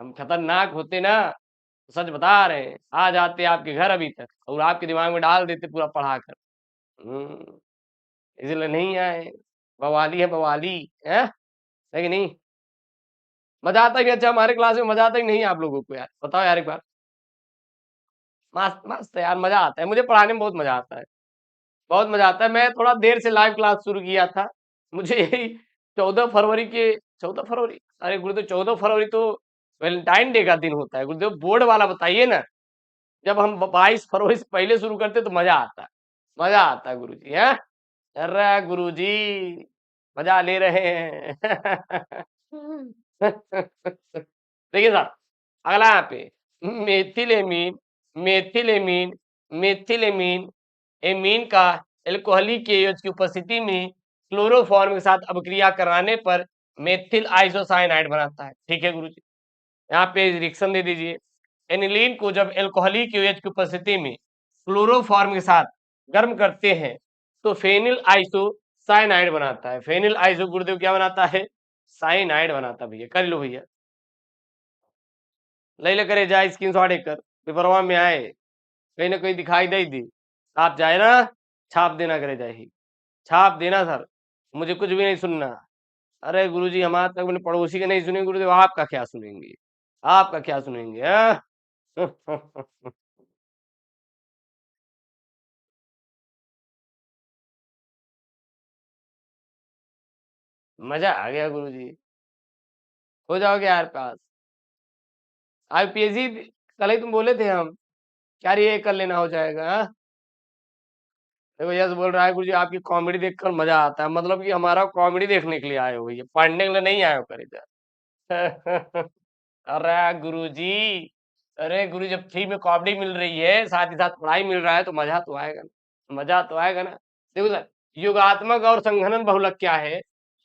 [SPEAKER 1] हम खतरनाक होते ना, तो सच बता रहे हैं, आ जाते आपके घर अभी तक और आपके दिमाग में डाल देते पूरा पढ़ा कर। इसलिए नहीं आए। बवाली है, बवाली है, कि नहीं? मजा आता है कि अच्छा हमारे क्लास में मजा आता है कि नहीं आप लोगों को? यार बताओ यार एक बार। मस्त मस्त है यार, मजा आता है, मुझे पढ़ाने में बहुत मजा आता है, बहुत मजा आता है। मैं थोड़ा देर से लाइव क्लास शुरू किया था, मुझे यही 14 फरवरी के 14 फरवरी, अरे गुरुदेव 14 फरवरी तो वैलेंटाइन डे का दिन होता है गुरुदेव, बोर्ड वाला बताइए ना। जब हम 22 फरवरी से पहले शुरू करते तो मजा आता है, मजा आता है गुरु जी। है अरे गुरु जी मजा ले रहे हैं। देखिए सर, अगला यहाँ पे मेथिलेमीन, मेथिलेमीन, मेथिलेमीन एमीन का एल्कोहलिक KH की उपस्थिति में क्लोरोफॉर्म के साथ अपक्रिया कराने पर मेथिल आइसोसाइनाइड बनाता है। ठीक है गुरुजी, यहाँ पे रिएक्शन दे दीजिए। एनिलीन को जब एल्कोहलिक KH की उपस्थिति में क्लोरोफॉर्म के साथ गर्म करते हैं तो फेनिल आइसोसाइनाइड बनाता है। फेनिल आइसो गुरुदेव क्या बनाता है, साइनाइड बनाता है। भैया कर लो भैया, ले ले करे जाए स्क्रीनशॉट एक कर, पेपरवा में आए, कहीं ना कहीं दिखाई दे दी, आप जाए ना, छाप देना करे जाए, छाप देना सर, मुझे कुछ भी नहीं सुनना। अरे गुरुजी हमारे तक अपने पड़ोसी के नहीं सुनेंगे गुरुदेव, आपका क्या सुनेंगे, आपका क्या सुनेंगे? मजा आ गया गुरुजी, हो जाओगे यार पास। IPSC कल ही तुम बोले थे हम, क्या ये कर लेना हो जाएगा? हाँ? देखो यस बोल रहा है गुरुजी आपकी कॉमेडी देखकर मजा आता है, मतलब कि हमारा कॉमेडी देखने के लिए आए हो, भैया पढ़ने के लिए नहीं आए हो कर इधर। अरे गुरुजी, अरे गुरु जब फ्री में कॉमेडी मिल रही है साथ ही साथ पढ़ाई मिल रहा है तो मजा तो आएगा ना, मजा तो आएगा ना। देखो सर, युगात्मक और संघनन बहुलक क्या है,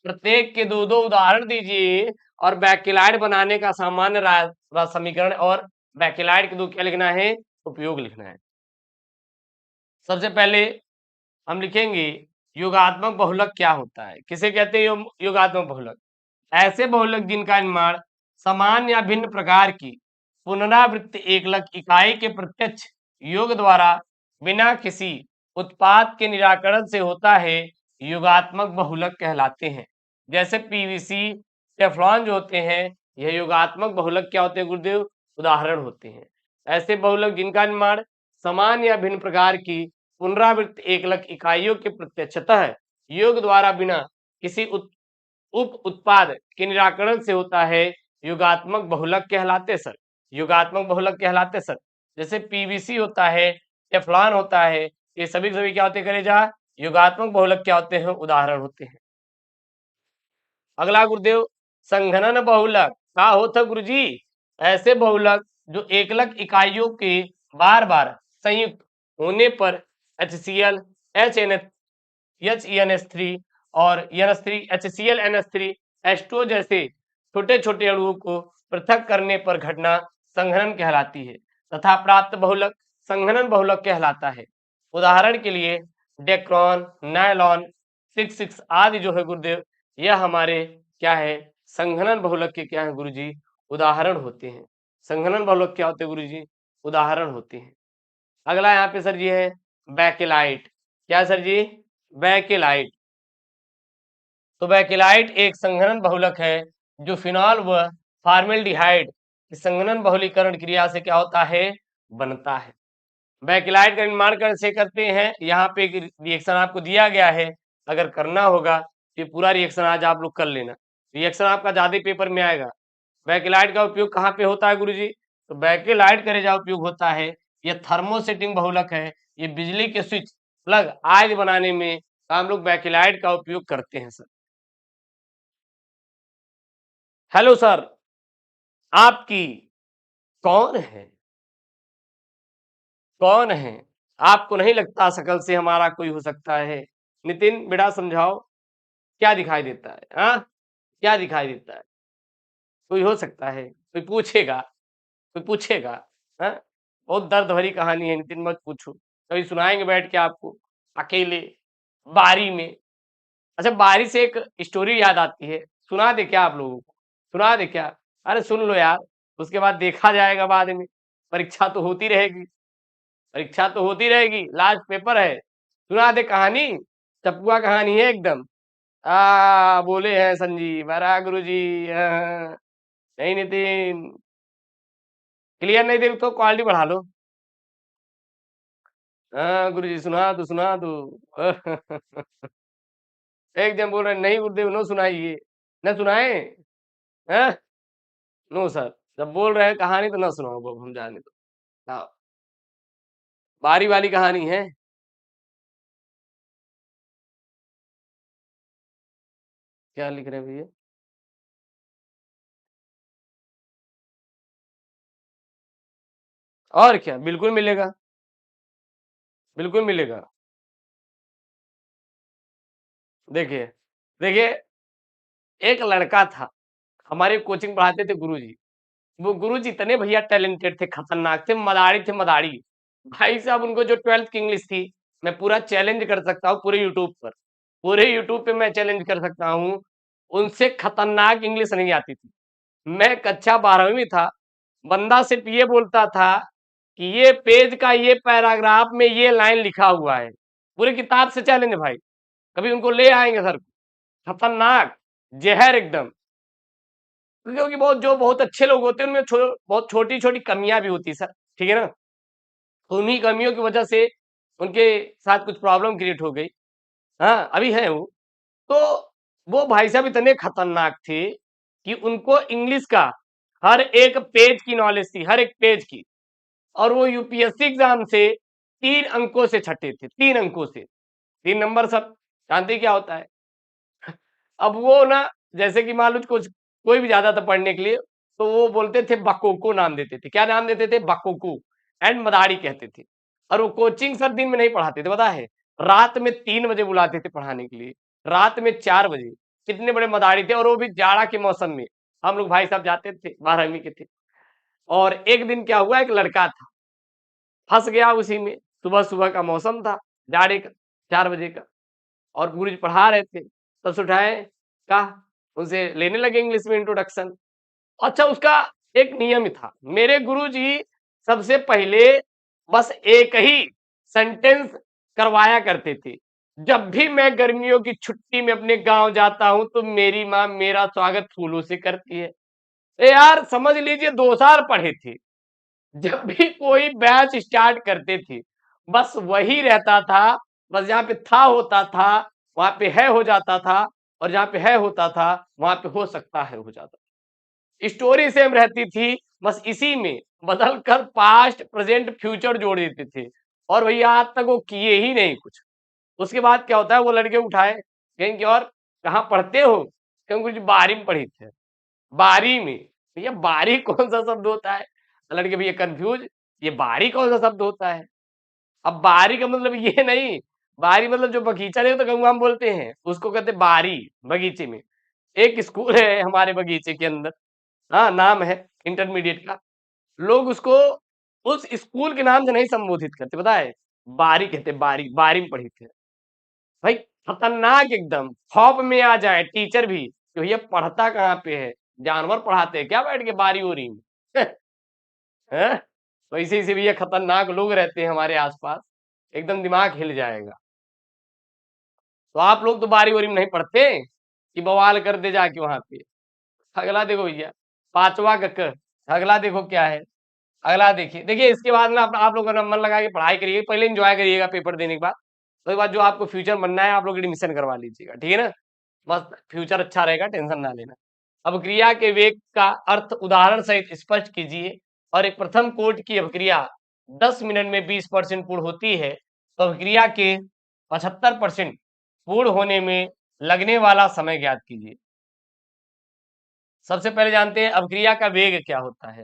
[SPEAKER 1] प्रत्येक के दो दो उदाहरण दीजिए और बैक्यूलाइड बनाने का सामान्य समीकरण, और बैक्यूलाइड के दो क्या लिखना है, उपयोग लिखना है। सबसे पहले हम लिखेंगे योगात्मक बहुलक क्या होता है। किसे कहते हैं योगात्मक बहुलक? ऐसे बहुलक जिनका निर्माण समान या भिन्न प्रकार की पुनरावृत्ति एकलक इकाई के प्रत्यक्ष योग द्वारा बिना किसी उत्पाद के निराकरण से होता है, योगात्मक बहुलक कहलाते हैं। जैसे पीवीसी, टेफ्लॉन जो होते हैं, यह योगात्मक बहुलक क्या होते हैं गुरुदेव? उदाहरण होते हैं। ऐसे बहुलक जिनका निर्माण समान या भिन्न प्रकार की पुनरावृत्त एकलक इकाइयों के प्रत्यक्षतः योग द्वारा बिना किसी उप उत्पाद के निराकरण से होता है, योगात्मक बहुलक कहलाते सर। योगात्मक बहुलक कहलाते सर। जैसे पीवीसी होता है, टेफ्लॉन होता है, ये सभी क्या होते हैं करेजा? योगात्मक बहुलक क्या होते हैं? उदाहरण होते हैं। अगला गुरुदेव, संघनन बहुलक का होता गुरुजी? ऐसे बहुलक जो एकलक इकाइयों के बार बार संयुक्त होने पर HCl, HNS3 और NH3, HCl, NH3, H2O जैसे छोटे छोटे अणुओं को पृथक करने पर घटना संघनन कहलाती है तथा प्राप्त बहुलक संघनन बहुलक कहलाता है। उदाहरण के लिए डेक्रॉन, नायलॉन 66 आदि जो है गुरुदेव, यह हमारे क्या है? संघनन बहुलक के क्या है गुरुजी? उदाहरण होते हैं। संघनन बहुलक क्या होते हैं गुरुजी? उदाहरण होते हैं। अगला यहाँ पे सर जी है बैकेलाइट। क्या सर जी? बैकेलाइट। तो बैकेलाइट एक संघनन बहुलक है जो फिनॉल व फॉर्मेल्डिहाइड की संघनन बहुलीकरण क्रिया से क्या होता है? बनता है। बैकेलाइट का निर्माण कैसे करते हैं? यहाँ पे एक रिएक्शन आपको दिया गया है, अगर करना होगा ये पूरा रिएक्शन आज आप लोग कर लेना। रिएक्शन आपका ज्यादा पेपर में आएगा। बैकेलाइट का उपयोग कहाँ पे होता है गुरुजी? तो बैकेलाइट का रेजा उपयोग होता है, यह थर्मोसेटिंग बहुलक है, ये बिजली के स्विच, प्लग आदि बनाने में हम लोग बैकेलाइट का उपयोग करते हैं सर। हेलो सर, आपकी कौन है? कौन है? आपको नहीं लगता शकल से हमारा कोई हो सकता है? नितिन बेटा समझाओ, क्या दिखाई देता है? हाँ, क्या दिखाई देता है? कोई हो सकता है? कोई पूछेगा? कोई पूछेगा? हाँ, बहुत दर्द भरी कहानी है नितिन, मत पूछो। कभी सुनाएंगे बैठ के आपको अकेले बारी में। अच्छा, बारी से एक स्टोरी याद आती है, सुना दे क्या आप लोगों को? सुना दे क्या? अरे सुन लो यार, उसके बाद देखा जाएगा बाद में। परीक्षा तो होती रहेगी, परीक्षा तो होती रहेगी, लास्ट पेपर है। सुना दे कहानी, चपुआ कहानी है एकदम। बोले हैं संजीव, अरे गुरु जी नहीं नितिन, क्लियर नहीं दे तो क्वालिटी बढ़ा लो। हाँ गुरु जी सुना दो, सुना दो। एकदम बोल रहे नहीं गुरुदेव, नो सुनाइए, न सुनाए? हैं? नो सर, जब बोल रहे हैं कहानी तो ना सुनाओ, अब हम जाने दो। हाँ, बारी वाली कहानी है। क्या लिख रहे हैं भैया? और क्या, बिल्कुल मिलेगा, बिल्कुल मिलेगा। देखिए, देखिए, एक लड़का था, हमारे कोचिंग पढ़ाते थे गुरुजी। वो गुरुजी इतने भैया टैलेंटेड थे, खतरनाक थे, मदारी थे, मदारी। भाई साहब उनको जो 12th की इंग्लिश थी, मैं पूरा चैलेंज कर सकता हूँ पूरे यूट्यूब पर। पूरे यूट्यूब पे मैं चैलेंज कर सकता हूँ, उनसे खतरनाक इंग्लिश नहीं आती थी। मैं कक्षा 12वीं में था, बंदा सिर्फ ये बोलता था कि ये पेज का ये पैराग्राफ में ये लाइन लिखा हुआ है। पूरी किताब से चैलेंज भाई। कभी उनको ले आएंगे सर, खतरनाक, जहर एकदम। क्योंकि बहुत अच्छे लोग होते हैं, उनमें बहुत छोटी छोटी कमियां भी होती है सर, ठीक है ना? उन्हीं कमियों की वजह से उनके साथ कुछ प्रॉब्लम क्रिएट हो गई। हाँ, अभी है वो। तो वो भाई साहब इतने खतरनाक थे कि उनको इंग्लिश का हर एक पेज की नॉलेज थी, हर एक पेज की। और वो यूपीएससी एग्जाम से 3 अंकों से छठे थे, 3 अंकों से। 3 नंबर सब जानते क्या होता है? अब वो ना, जैसे कि मान लो कुछ कोई भी जाता था पढ़ने के लिए, तो वो बोलते थे बकोको, नाम देते थे। क्या नाम देते थे? बकोको एंड मदारी कहते थे। और वो कोचिंग सर दिन में नहीं पढ़ाते थे, पता है? रात में 3 बजे बुलाते थे पढ़ाने के लिए, रात में 4 बजे। कितने बड़े मदारी थे, और वो भी जाड़ा के मौसम में। हम लोग भाई साहब जाते थे, 12वीं के थे। और एक दिन क्या हुआ, एक लड़का था, फंस गया उसी में। सुबह सुबह का मौसम था, जाड़े का, 4 बजे का, और गुरुजी पढ़ा रहे थे, तब से उठाए, कहा, उनसे लेने लगे इंग्लिश में इंट्रोडक्शन। अच्छा, उसका एक नियम था, मेरे गुरुजी सबसे पहले बस एक ही सेंटेंस करवाया करते थे। जब भी मैं गर्मियों की छुट्टी में अपने गांव जाता हूं तो मेरी माँ मेरा स्वागत फूलों से करती है। यार समझ लीजिए 2 साल पढ़े थे, जब भी कोई बैच स्टार्ट करते थे, बस वही रहता था, बस जहाँ पे था होता था, वहां पे है हो जाता था, और जहाँ पे है होता था वहां पे हो सकता है हो जाता था। स्टोरी सेम रहती थी, बस इसी में बदल कर पास्ट प्रेजेंट फ्यूचर जोड़ देते थे, और भैया आज तक वो किए ही नहीं कुछ। उसके बाद क्या होता है, वो लड़के उठाए, कहेंगे और कहाँ पढ़ते हो, कहेंगे कुछ 12वीं में पढ़ी थे। 12वीं में, भैया 12वीं कौन सा शब्द होता है? लड़के भैया कंफ्यूज, ये 12वीं कौन सा शब्द होता है? अब 12वीं का मतलब ये नहीं, 12वीं मतलब जो बगीचा नहीं तो गंगा हम बोलते हैं, उसको कहते हैं बारी, बगीचे में। एक स्कूल है हमारे बगीचे के अंदर, हाँ नाम है इंटरमीडिएट का, लोग उसको उस स्कूल के नाम से नहीं संबोधित करते, पता है? बारी कहते, बारी, 12वीं में पढ़ी थे। भाई खतरनाक एकदम, खौफ में आ जाए टीचर भी कि भैया पढ़ता कहाँ पे है, जानवर पढ़ाते हैं क्या बैठ के बारी ओरी में? हैं? वैसे ही भैया खतरनाक लोग रहते हैं हमारे आसपास, एकदम दिमाग हिल जाएगा। तो आप लोग तो बारी ओरी में नहीं पढ़ते कि बवाल कर दे जाके वहां पे। अगला देखो भैया, 5वां क, अगला देखो क्या है। अगला देखिए, देखिए इसके बाद ना आप लोग ना मन लगा के पढ़ाई करिए, पहले एंजॉय करिएगा पेपर देने के बाद, उसके बाद जो आपको फ्यूचर बनना है आप लोग एडमिशन करवा लीजिएगा, ठीक है ना? मस्त फ्यूचर अच्छा रहेगा, टेंशन ना लेना। अब क्रिया के वेग का अर्थ उदाहरण सहित स्पष्ट कीजिए, और एक प्रथम कोट की अभिक्रिया 10 मिनट में 20% पूर्ण होती है, तो अभिक्रिया के 75% पूर्ण होने में लगने वाला समय ज्ञात कीजिए। सबसे पहले जानते हैं अभिक्रिया का वेग क्या होता है।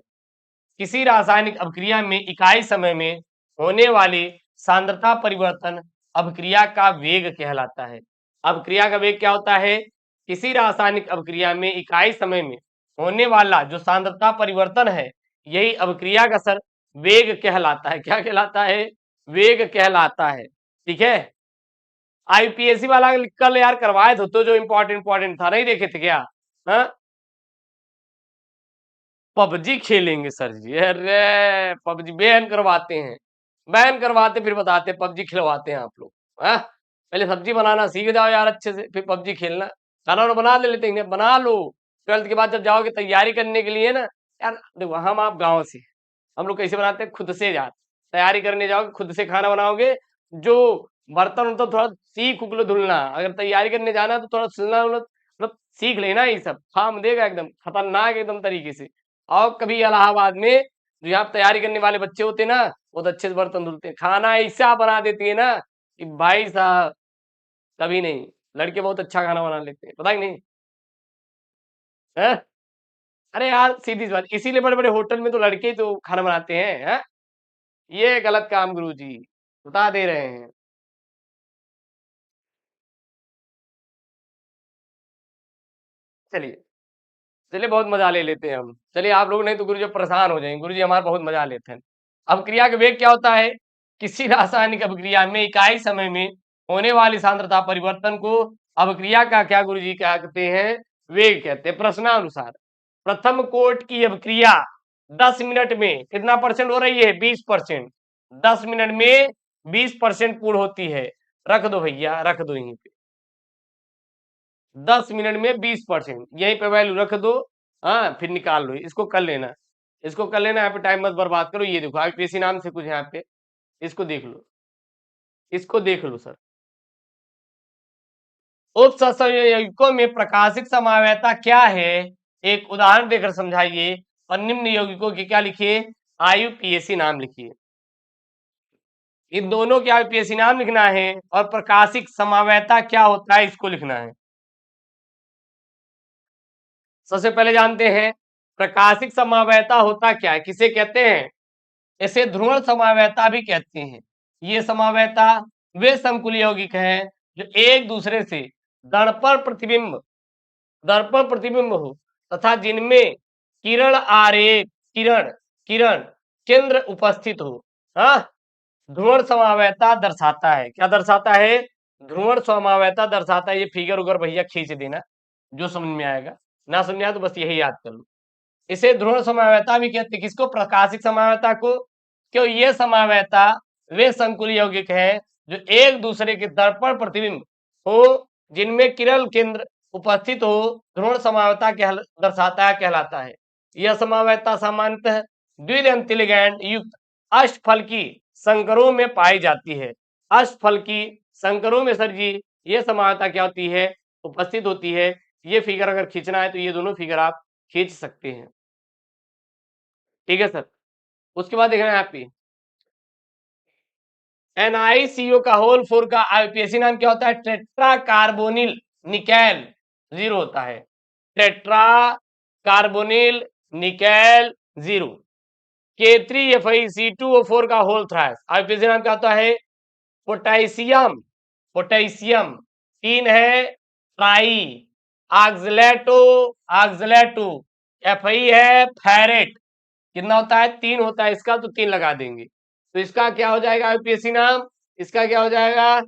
[SPEAKER 1] किसी रासायनिक अभिक्रिया में इकाई समय में होने वाली सांद्रता परिवर्तन अभिक्रिया का वेग कहलाता है। अभिक्रिया का वेग क्या होता है? किसी रासायनिक अभिक्रिया में इकाई समय में होने वाला जो सांद्रता परिवर्तन है, यही अभिक्रिया का सर वेग कहलाता है। क्या कहलाता है? वेग कहलाता है। ठीक है, आईपीएससी वाला कल यार करवाए तो जो इंपॉर्टेंट था, नहीं देखे थे क्या? हाँ, पबजी खेलेंगे सर जी, अरे पबजी बैन करवाते हैं, बैन करवाते फिर बताते पबजी खिलवाते हैं आप लोग। हाँ, पहले सब्जी बनाना सीख जाओ यार अच्छे से, फिर पबजी खेलना। खाना वाना बना ले लेते हैं, बना लो। 12th के बाद जब जाओगे तैयारी करने के लिए ना, यार देखो हम आप गाँव से, हम लोग कैसे बनाते हैं, खुद से जाते, तैयारी करने जाओगे खुद से खाना बनाओगे, जो बर्तन उर्तन थोड़ा सीख उख लो धुलना, अगर तैयारी करने जाना है तो थोड़ा सुलना मतलब सीख लेना, ये सब काम देगा एकदम खतरनाक एकदम तरीके से। और कभी इलाहाबाद में जो यहाँ तैयारी करने वाले बच्चे होते हैं ना, बहुत अच्छे से बर्तन धुलते हैं, खाना ऐसा बना देती है ना कि भाई साहब कभी नहीं। लड़के बहुत अच्छा खाना बना लेते हैं, पता ही नहीं है? अरे यार सीधी सी बात, इसीलिए बड़े बड़े होटल में तो लड़के ही तो खाना बनाते हैं। ये गलत काम गुरुजी बता दे रहे हैं। चलिए, चलिए बहुत मजा ले लेते हैं हम। चलिए आप लोग नहीं तो गुरुजी परेशान हो जाएंगे, गुरुजी हमारा बहुत मजा लेते हैं। अभिक्रिया का वेग क्या होता है? किसी रासायनिक अभिक्रिया में इकाई समय में होने वाली सांद्रता परिवर्तन को अभिक्रिया का क्या गुरुजी क्या कहते हैं? वेग कहते हैं। प्रश्नानुसार प्रथम कोट की अभिक्रिया 10 मिनट में कितना परसेंट हो रही है? 20%। 10 मिनट में 20% पूर्ण होती है। रख दो भैया, रख दो यहीं पे, 10 मिनट में 20%, यहीं पे वैल्यू रख दो। हाँ, फिर निकाल लो, इसको कर लेना, इसको कर लेना, यहाँ पे टाइम मत बर्बाद करो। ये देखो आईपीएससी नाम से कुछ यहाँ पे, इसको देख लो, इसको देख लो सर। उपसंयोजकों में प्रकाशिक समवायता क्या है? एक उदाहरण देकर समझाइए, और निम्न यौगिकों के क्या लिखिए? आयुपीएसी नाम लिखिए। इन दोनों के आयुपीएसी नाम लिखना है, और प्रकाशिक समवायता क्या होता है इसको लिखना है। सबसे पहले जानते हैं प्रकाशिक समवायता होता क्या है, किसे कहते हैं? इसे ध्रुवण समवायता भी कहते हैं। ये समवायता वे समकुल यौगिक हैं जो एक दूसरे से दर्पण प्रतिबिंब हो, तथा जिनमें किरण आरेख, किरण किरण केंद्र उपस्थित हो। हाँ, ध्रुवण समवायता दर्शाता है, क्या दर्शाता है? ध्रुवण समवायता दर्शाता है। ये फिगर उगर भैया खींच देना, जो समझ में आएगा, ना समझ में आया तो बस यही याद कर लो। इसे ध्रुवण समवायता भी कहते हैं। किसको? प्रकाशिक समवायता को। क्यों? ये समवायता वे संकुल यौगिक है जो एक दूसरे के दर्पण प्रतिबिंब हो, जिनमें किरण केंद्र उपस्थित हो, ध्रुवण समवायता दर्शाता है, कहलाता है। यह समवायता सामान्यतः द्विदंती लिगैंड युक्त अष्टफलकी संकरों में पाई जाती है। अष्टफलकी संकरों में सर जी ये समवायता क्या होती है? उपस्थित होती है। ये फिगर अगर खींचना है तो ये दोनों फिगर आप खींच सकते हैं। ठीक है सर। उसके बाद देखना है आप पे NiCO का होल 4 का आईपीएसी नाम क्या होता है? टेट्रा कार्बोनिल निकेल 0 होता है। Tetra carbonyl nickel 0। K3FeC2O4 का होल थ्राइस आईपीएसी नाम क्या होता है? पोटेशियम पोटेशियम 3 है ट्राई ऑक्सलेटो ऑक्सलेटो Fe है फेरेट। कितना होता है? 3 होता है इसका, तो 3 लगा देंगे। तो इसका क्या हो जाएगा आईपीएसी नाम? इसका क्या हो जाएगा?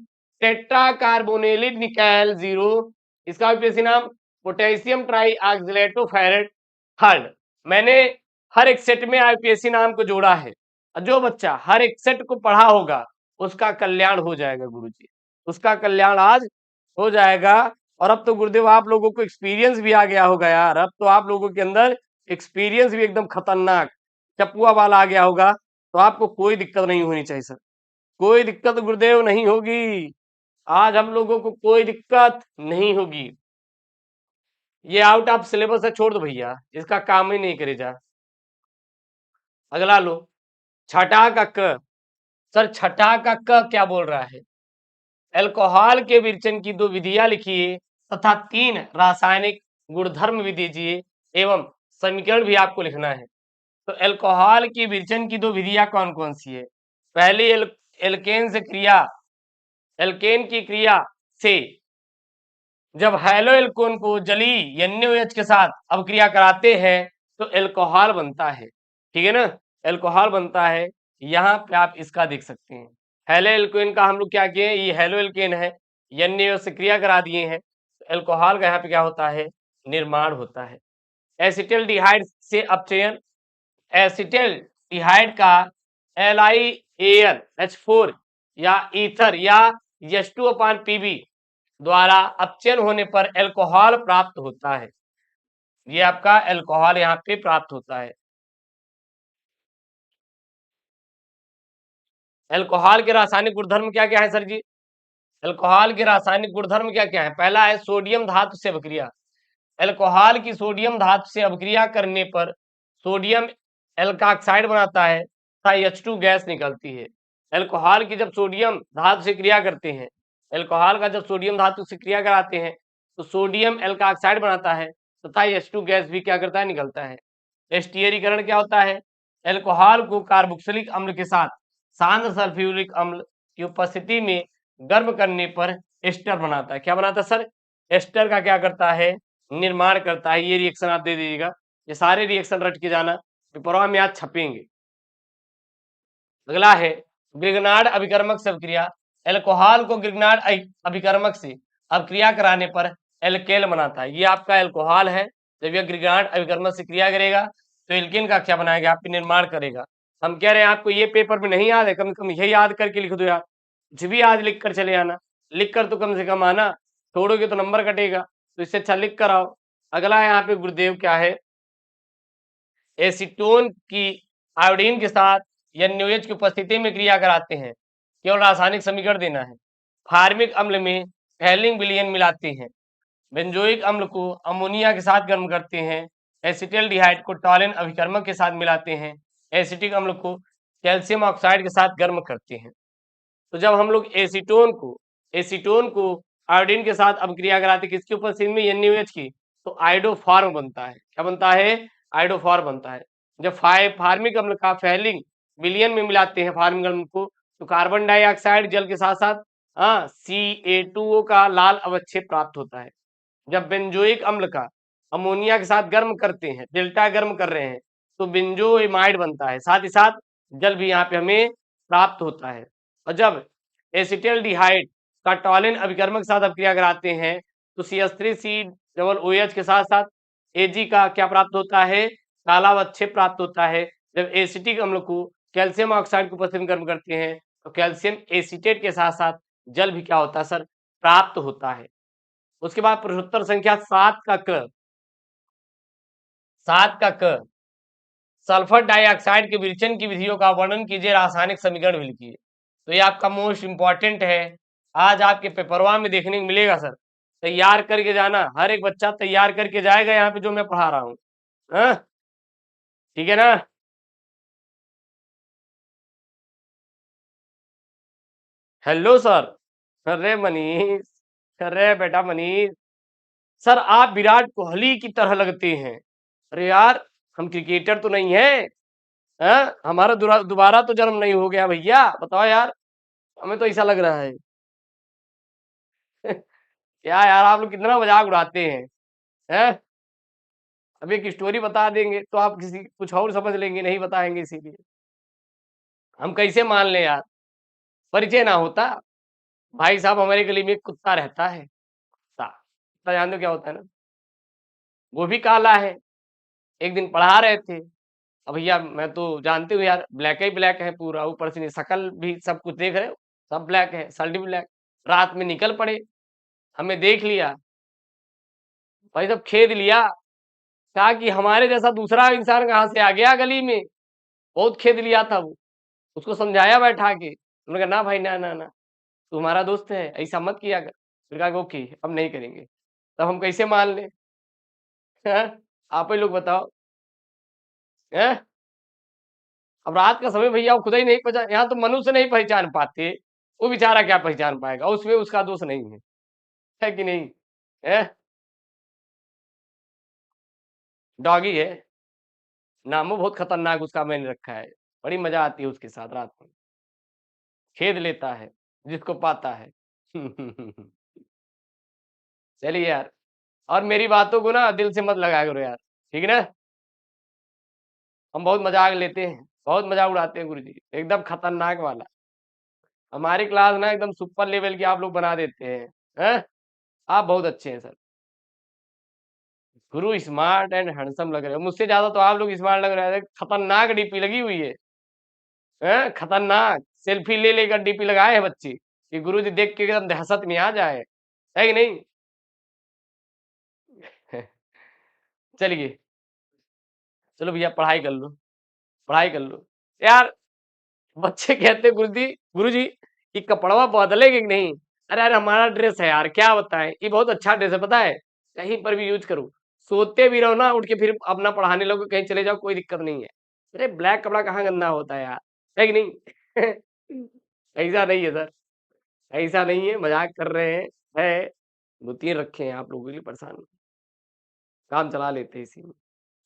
[SPEAKER 1] Tetra carbonyl nickel 0। इसका आईपीएसी नाम potassium tri oxalato ferrate third. मैंने हर एक सेट में आईपीएसी नाम को जोड़ा है। जो बच्चा हर एक सेट को पढ़ा होगा उसका कल्याण हो जाएगा गुरुजी, उसका कल्याण आज हो जाएगा। और अब तो गुरुदेव आप लोगों को एक्सपीरियंस भी आ गया होगा यार, अब तो आप लोगों के अंदर एक्सपीरियंस भी एकदम खतरनाक चपुआ वाला आ गया होगा, तो आपको कोई दिक्कत नहीं होनी चाहिए सर, कोई दिक्कत गुरुदेव नहीं होगी। आज हम लोगों को कोई दिक्कत नहीं होगी। ये आउट ऑफ सिलेबस है, छोड़ दो भैया, इसका काम ही नहीं करे जा। अगला लो, छठा का क। सर छठा का क क्या बोल रहा है? अल्कोहल के विरचन की 2 विधियां लिखिए तथा 3 रासायनिक गुणधर्म भी दीजिए एवं समीकरण भी आपको लिखना है। तो अल्कोहल की विरचन की 2 विधियां कौन कौन सी है? पहली एल्केन से क्रिया, एल्केन की क्रिया से जब हैलो एल्कोन को जलीय NaOH के साथ अपक्रिया कराते हैं तो अल्कोहल बनता है। ठीक है ना, अल्कोहल बनता है। यहाँ पे आप इसका देख सकते हैं, हैलो एल्केन का हम लोग क्या किए, ये हैलो एल्केन है, NaOH से क्रिया करा दिए हैं, तो अल्कोहल का यहाँ पे क्या होता है? निर्माण होता है। एसिटल्डिहाइड से अपचयन, एसिटल्डिहाइड का LiAlH4 या ईथर या H2/Pb द्वारा अपचयन होने पर अल्कोहल प्राप्त होता है। ये आपका अल्कोहल यहाँ पे प्राप्त होता है। अल्कोहल के रासायनिक गुणधर्म क्या क्या है सर जी? अल्कोहल के रासायनिक गुणधर्म क्या क्या है? पहला है सोडियम धातु से अभिक्रिया। अल्कोहल की सोडियम धातु से अभिक्रिया करने पर सोडियम एल्काक्साइड बनाता है तथा H2 गैस निकलती है। अल्कोहल की जब सोडियम धातु से क्रिया करते हैं, अल्कोहल का जब सोडियम धातु से क्रिया कराते हैं तो सोडियम एल्काक्साइड बनाता है तथा H2 गैस भी क्या करता है? निकलता है। एस्टियरीकरण क्या होता है? अल्कोहल को कार्बोक्सिलिक अम्ल के साथ सांद्र सल्फ्यूरिक अम्ल की उपस्थिति में गर्म करने पर एस्टर बनाता है। क्या बनाता है सर? एस्टर का क्या करता है? निर्माण करता है। ये रिएक्शन आप दे दीजिएगा, ये सारे रिएक्शन रट के जाना, पेपरवा में आज छपेंगे। अगला है ग्रिग्नार्ड अभिकर्मक से अभिक्रिया। अल्कोहल को ग्रिग्नार्ड अभिकर्मक से अभिक्रिया कराने पर एल्केन बनाता है। ये आपका अल्कोहल है, जब यह ग्रिग्नार्ड अभिकर्मक से क्रिया करेगा तो एल्केन का क्या बनाएगा? आपके निर्माण करेगा। हम कह रहे हैं आपको ये पेपर में नहीं याद है, कम से कम यही याद करके लिख दो यार, कुछ भी आज लिख कर चले आना, लिख कर तो कम से कम आना, छोड़ोगे तो नंबर कटेगा, तो इससे अच्छा लिख कर आओ। अगला यहाँ पे गुरुदेव क्या है? एसीटोन की आयोडीन के साथ NaOH की उपस्थिति में क्रिया कराते हैं, केवल रासायनिक समीकरण देना है। फार्मिक अम्ल में हेलिंग विलयन मिलाते हैं, बेंजोइक अम्ल को अमोनिया के साथ गर्म करते हैं, एसिटल्डिहाइड को टॉलिन अभिकर्मक के साथ मिलाते हैं, एसिटिक अम्ल को कैल्शियम ऑक्साइड के साथ गर्म करते हैं। तो जब हम लोग एसीटोन को आयोडीन के साथ अपक्रिया कराते किसकी उपस्थिति में? NaOH की, तो आइडोफॉर्म बनता है। क्या बनता है? आइडोफॉर्म बनता है। जब फार्मिक अम्ल का फेलिंग विलयन में मिलाते हैं फार्मिक अम्ल को, तो कार्बन डाइऑक्साइड जल के साथ साथ CA2O का लाल अवक्षेप प्राप्त होता है। जब बेंजोइक अम्ल का अमोनिया के साथ गर्म करते हैं, डेल्टा गर्म कर रहे हैं, तो बेंजोइमाइड बनता है। साथ ही साथ जल भी यहाँ पे हमें प्राप्त होता है। और जब एसिटिल्डिहाइड का टॉलिन अभिकर्मक के साथ अपक्रिया कराते हैं तो CH3COOH के साथ साथ Ag का क्या प्राप्त होता है, काला अवक्षेप प्राप्त होता है। जब एसिटिक अम्ल को कैल्शियम ऑक्साइड को उपस्थित गर्म करते हैं तो कैल्शियम एसीटेट के साथ साथ जल भी क्या होता है सर, प्राप्त होता है। उसके बाद प्रश्नोत्तर संख्या 7 का क, 7 का क, सल्फर डाइऑक्साइड के विरेचन की विधियों का वर्णन कीजिए, रासायनिक समीकरण भी लिखिए। तो ये आपका मोस्ट इंपॉर्टेंट है, आज आपके पेपरवा में देखने को मिलेगा सर। तैयार करके जाना, हर एक बच्चा तैयार करके जाएगा यहाँ पे जो मैं पढ़ा रहा हूँ। ठीक है ना? Hello sir. अरे मनीष, अरे बेटा मनीष, सर आप विराट कोहली की तरह लगते हैं। अरे यार, हम क्रिकेटर तो नहीं है, हमारा दोबारा तो जन्म नहीं हो गया भैया, बताओ यार, हमें तो ऐसा लग रहा है। क्या यार, आप लोग कितना मजाक उड़ाते हैं, हैं? अब एक स्टोरी बता देंगे तो आप किसी कुछ और समझ लेंगे, नहीं बताएंगे इसीलिए। हम कैसे मान लें यार, परिचय ना होता। भाई साहब, हमारे गली में एक कुत्ता रहता है, कुत्ता, कुत्ता जान दो क्या होता है ना? वो भी काला है। एक दिन पढ़ा रहे थे, अब भैया मैं तो जानते हो यार, ब्लैक ही ब्लैक है पूरा, ऊपर से शक्ल भी सब कुछ देख रहे हो, सब ब्लैक है, शर्ट भी ब्लैक। रात में निकल पड़े, हमें देख लिया, भाई साहब खेद लिया, कहा कि हमारे जैसा दूसरा इंसान कहाँ से आ गया गली में। बहुत खेद लिया था वो, उसको समझाया बैठा के, उन्होंने कहा ना भाई, ना ना ना, तुम्हारा दोस्त है, ऐसा मत किया कर। फिर कहा कि ओके, अब नहीं करेंगे। तब हम कैसे मान लें? हैं? आप ही लोग बताओ। हैं? अब रात का समय भैया, वो खुद ही नहीं पहचान, यहाँ तो मनुष्य नहीं पहचान पाते, वो बेचारा क्या पहचान पाएगा, उसमें उसका दोष नहीं है कि नहीं? है? डॉगी है, नाम वो बहुत खतरनाक उसका मैंने रखा है, बड़ी मजा आती है उसके साथ रात में, खेद लेता है जिसको पाता है। चलिए यार, और मेरी बातों को ना दिल से मत लगाया करो यार, ठीक है ना? हम बहुत मजाक लेते हैं, बहुत मजाक उड़ाते हैं गुरुजी, एकदम खतरनाक वाला। हमारी क्लास ना एकदम सुपर लेवल की आप लोग बना देते हैं, हैं? आप बहुत अच्छे हैं sir. Guru smart and handsome लग रहे हो, मुझसे ज्यादा तो आप लोग स्मार्ट लग रहे हैं। खतरनाक डीपी लगी हुई है, खतरनाक सेल्फी ले लेकर डीपी लगाए हैं बच्चे कि गुरु जी देख के एकदम दहशत में आ जाए, है कि नहीं? चलिए, चलो भैया पढ़ाई कर लो, पढ़ाई कर लो यार। बच्चे कहते गुरु जी ये कपड़वा बदलेगे कि नहीं? अरे यार, हमारा ड्रेस है यार, क्या बताएं, ये बहुत अच्छा ड्रेस है, पता है, कहीं पर भी यूज करो, सोते भी रहो ना, उठ के फिर अपना पढ़ाने लगो, कहीं चले जाओ, कोई दिक्कत नहीं है। अरे ब्लैक कपड़ा कहाँ गंदा होता है यार, है कि नहीं? ऐसा नहीं है सर, ऐसा नहीं है, मजाक कर रहे हैं, है, 2-3 रखे हैं आप लोगों के लिए परेशान, काम चला लेते हैं इसी में।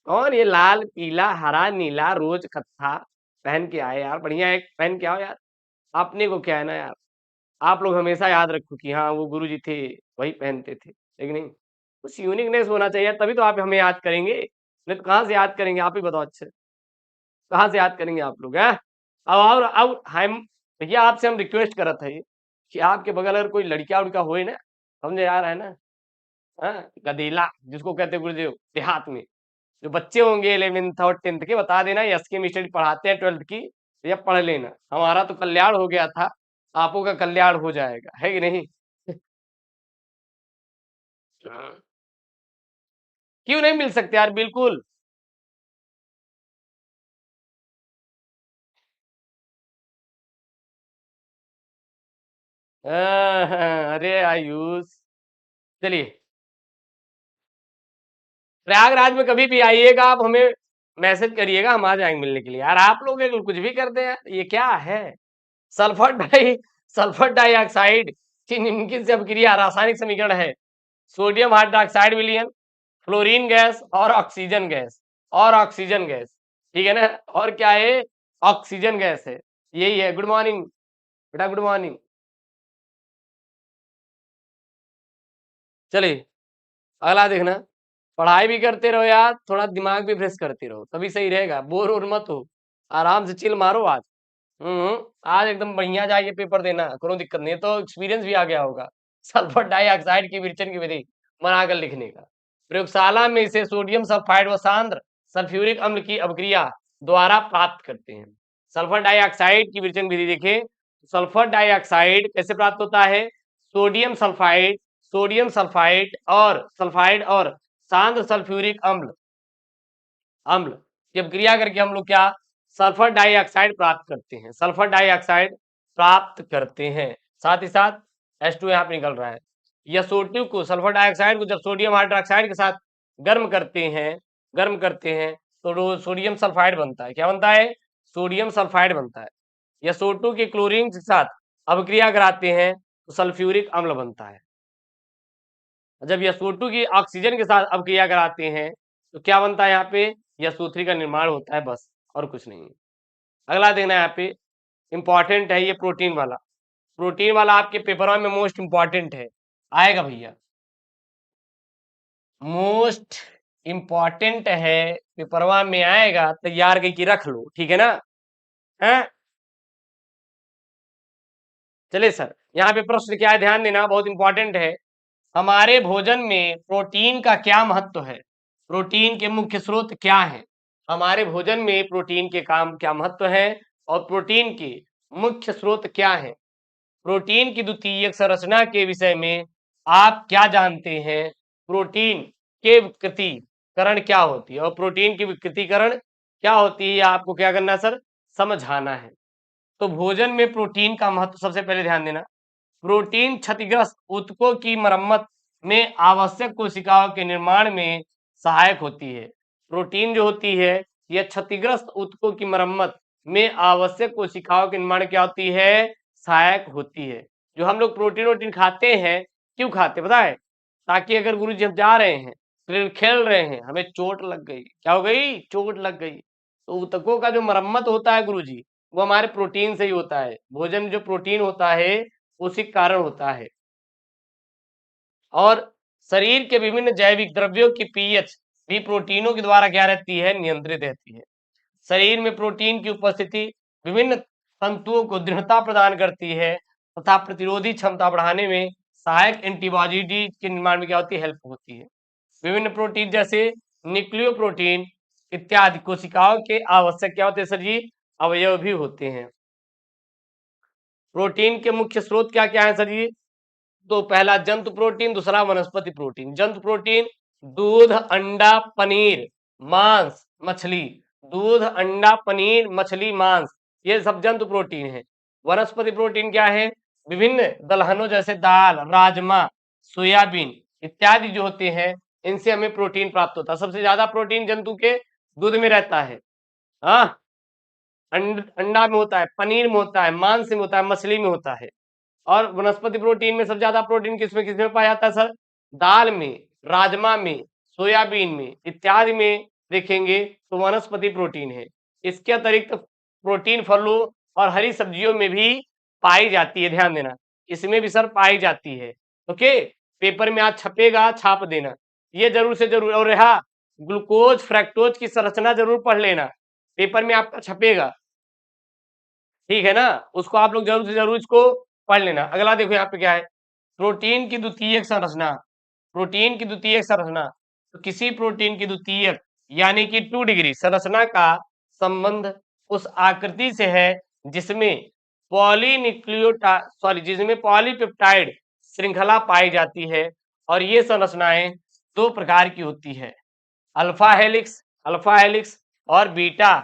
[SPEAKER 1] कौन ये लाल पीला हरा नीला रोज कत्था पहन के आए यार, बढ़िया है, पहन के आओ यार। अपने को क्या है ना यार, आप लोग हमेशा याद रखो कि हाँ वो गुरु जी थे, वही पहनते थे, लेकिन नहीं, कुछ यूनिकनेस होना चाहिए, तभी तो आप हमें याद करेंगे, नहीं तो कहाँ से याद करेंगे, आप ही बताओ अच्छे, कहाँ से याद करेंगे आप लोग, हैं? अब हम भैया आपसे हम रिक्वेस्ट करत है कि आपके बगल अगर कोई लड़किया उड़का होए ना, समझे यार, है ना? हाँ, गधेला जिसको कहते हैं गुरुदेव देहात में, जो बच्चे होंगे 11th और 10th के, बता देना, एस के मिस्टर पढ़ाते हैं 12th की, या पढ़ लेना, हमारा तो कल्याण हो गया था, आपों का कल्याण हो जाएगा, है कि नहीं? क्यों नहीं मिल सकते यार, बिल्कुल। अरे आयुष, चलिए, प्रयागराज में कभी भी आइएगा, आप हमें मैसेज करिएगा, हम आ जाएंगे मिलने के लिए यार। आप लोग ये कुछ भी करते हैं यार, ये क्या है? सल्फर डाई सल्फर डाइऑक्साइड की निम्नलिखित से अपक्रिया रासायनिक समीकरण है, सोडियम हाइड्रोक्साइड विलयन, फ्लोरीन गैस और ऑक्सीजन गैस, और ऑक्सीजन गैस, ठीक है ना? और क्या है? ऑक्सीजन गैस है, यही है। गुड मॉर्निंग बेटा, गुड मॉर्निंग। चलिए, अगला देखना, पढ़ाई भी करते रहो यार, थोड़ा दिमाग भी फ्रेश करते रहो, तभी सही रहेगा, बोर और मत हो, आराम से चिल मारो आज। आज एकदम बढ़िया जाइए पेपर देना, कोनो दिक्कत नहीं है, तो एक्सपीरियंस भी आ गया होगा। सल्फर डाइऑक्साइड की विरेचन की विधि बनाकर लिखने का। प्रयोगशाला में इसे सोडियम सल्फाइड व सांद्र सल्फ्यूरिक अम्ल की अभिक्रिया द्वारा प्राप्त करते हैं। सल्फर डाइऑक्साइड की विरेचन विधि देखें, सल्फर डाइऑक्साइड कैसे प्राप्त होता है? सोडियम सल्फाइड और सांद्र सल्फ्यूरिक अम्ल अम्ल की अभिक्रिया करके हम लोग क्या सल्फर डाइऑक्साइड प्राप्त करते हैं। सल्फर डाइऑक्साइड प्राप्त करते हैं, साथ ही साथ H2 यहाँ पे निकल रहा है। SO2 को, सल्फर डाइऑक्साइड को जब सोडियम हाइड्रोक्साइड के साथ गर्म करते हैं तो सोडियम सल्फाइड बनता है। क्या बनता है? सोडियम सल्फाइड बनता है। SO2 के क्लोरीन के साथ अभिक्रिया कराते हैं तो सल्फ्यूरिक अम्ल बनता है। जब SO2 की ऑक्सीजन के साथ अभिक्रिया कराते हैं तो क्या बनता है? यहाँ पे SO3 का निर्माण होता है, बस और कुछ नहीं है। अगला देखना यहाँ पे इंपॉर्टेंट है, ये प्रोटीन वाला आपके पेपर में मोस्ट इंपॉर्टेंट है, आएगा भैया, मोस्ट इंपॉर्टेंट है, पेपरवा में आएगा, तैयार करके रख लो, ठीक है ना? है चलिए सर, यहाँ पे प्रश्न क्या है, ध्यान देना, बहुत इंपॉर्टेंट है। हमारे भोजन में प्रोटीन का क्या महत्व है? प्रोटीन के मुख्य स्रोत क्या है? हमारे भोजन में प्रोटीन के काम क्या महत्व है और प्रोटीन के मुख्य स्रोत क्या है? प्रोटीन की द्वितीयक संरचना के विषय में आप क्या जानते हैं? प्रोटीन के विकृतीकरण क्या होती है और प्रोटीन की विकृतीकरण क्या होती है, आपको क्या करना है सर? समझाना है। तो भोजन में प्रोटीन का महत्व सबसे पहले ध्यान देना। प्रोटीन क्षतिग्रस्त ऊतकों की मरम्मत में आवश्यक कोशिकाओं के निर्माण में सहायक होती है। प्रोटीन जो होती है यह क्षतिग्रस्त ऊतकों की मरम्मत में आवश्यक कोशिकाओं के निर्माण क्या होती है? सहायक होती है। जो हम लोग प्रोटीन खाते हैं, क्यों खाते पता है? ताकि अगर गुरुजी हम जा रहे हैं, खेल रहे हैं, हमें चोट लग गई, क्या हो गई? चोट लग गई, तो ऊतकों का जो मरम्मत होता है गुरुजी, वो हमारे प्रोटीन से ही होता है। भोजन में जो प्रोटीन होता है उसी कारण होता है। और शरीर के विभिन्न जैविक द्रव्यों की पीएच भी प्रोटीनों के द्वारा क्या रहती है? नियंत्रित रहती है। शरीर में प्रोटीन की उपस्थिति विभिन्न तंतुओं को दृढ़ता प्रदान करती है तथा प्रतिरोधी क्षमता बढ़ाने में सहायक एंटीबॉडी के निर्माण में क्या होती है? हेल्प होती है। विभिन्न प्रोटीन जैसे न्यूक्लियो प्रोटीन इत्यादि कोशिकाओं के आवश्यक क्या होते हैं सर जी? अवयव भी होते हैं। प्रोटीन के मुख्य स्रोत क्या क्या है सर जी? तो पहला जंतु प्रोटीन, दूसरा वनस्पति प्रोटीन। जंतु प्रोटीन दूध, अंडा, पनीर, मांस, मछली। दूध, अंडा, पनीर, मछली, मांस, ये सब जंतु प्रोटीन है। वनस्पति प्रोटीन क्या है? विभिन्न दलहनों जैसे दाल, राजमा, सोयाबीन इत्यादि जो होते हैं, इनसे हमें प्रोटीन प्राप्त होता है। सबसे ज्यादा प्रोटीन जंतु के दूध में रहता है, हाँ, अंडा में होता है, पनीर में होता है, मांस में होता है, मछली में होता है। और वनस्पति प्रोटीन में सबसे ज्यादा प्रोटीन किसमें पाया जाता है सर? दाल में, राजमा में, सोयाबीन में इत्यादि में देखेंगे तो वनस्पति प्रोटीन है। इसके अतिरिक्त प्रोटीन फलों और हरी सब्जियों में भी पाई जाती है, ध्यान देना, इसमें भी सर पाई जाती है। ओके, पेपर में आज छपेगा, छाप देना, ये जरूर से जरूर। और रहा ग्लूकोज फ्रैक्टोज की संरचना जरूर पढ़ लेना, पेपर में आपका छपेगा, ठीक है ना? उसको आप लोग जरूर से जरूर इसको पढ़ लेना। अगला देखो यहाँ पे क्या है, प्रोटीन की द्वितीयक संरचना। प्रोटीन की द्वितीयक संरचना, तो किसी प्रोटीन की द्वितीयक यानी कि 2 डिग्री संरचना का संबंध उस आकृति से है जिसमें जिसमें पॉलीपेप्टाइड श्रृंखला पाई जाती है। और ये संरचनाएं 2 प्रकार की होती है, अल्फा हेलिक्स और बीटा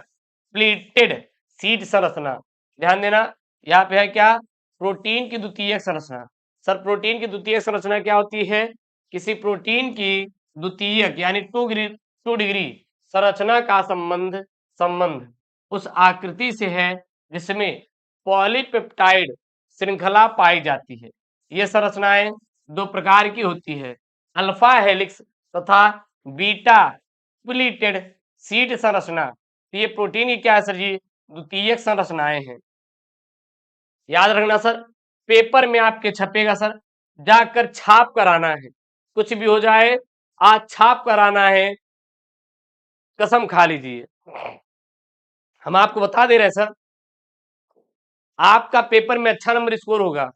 [SPEAKER 1] प्लीटेड सीट संरचना। ध्यान देना, यहाँ पे है क्या? प्रोटीन की द्वितीयक संरचना। सर प्रोटीन की द्वितीयक संरचना क्या होती है? किसी प्रोटीन की द्वितीयक यानी 2 डिग्री संरचना का संबंध उस आकृति से है जिसमें पॉलीपेप्टाइड श्रृंखला पाई जाती है। ये संरचनाएं 2 प्रकार की होती है, अल्फा हेलिक्स तथा बीटा प्लीटेड सीट संरचना। तो ये प्रोटीन की क्या है सर जी? द्वितीयक संरचनाएं हैं। याद रखना सर, पेपर में आपके छपेगा सर, जाकर छाप कराना है, कुछ भी हो जाए आज छाप कराना है, कसम खा लीजिए। हम आपको बता दे रहे हैं सर, आपका पेपर में अच्छा नंबर स्कोर होगा।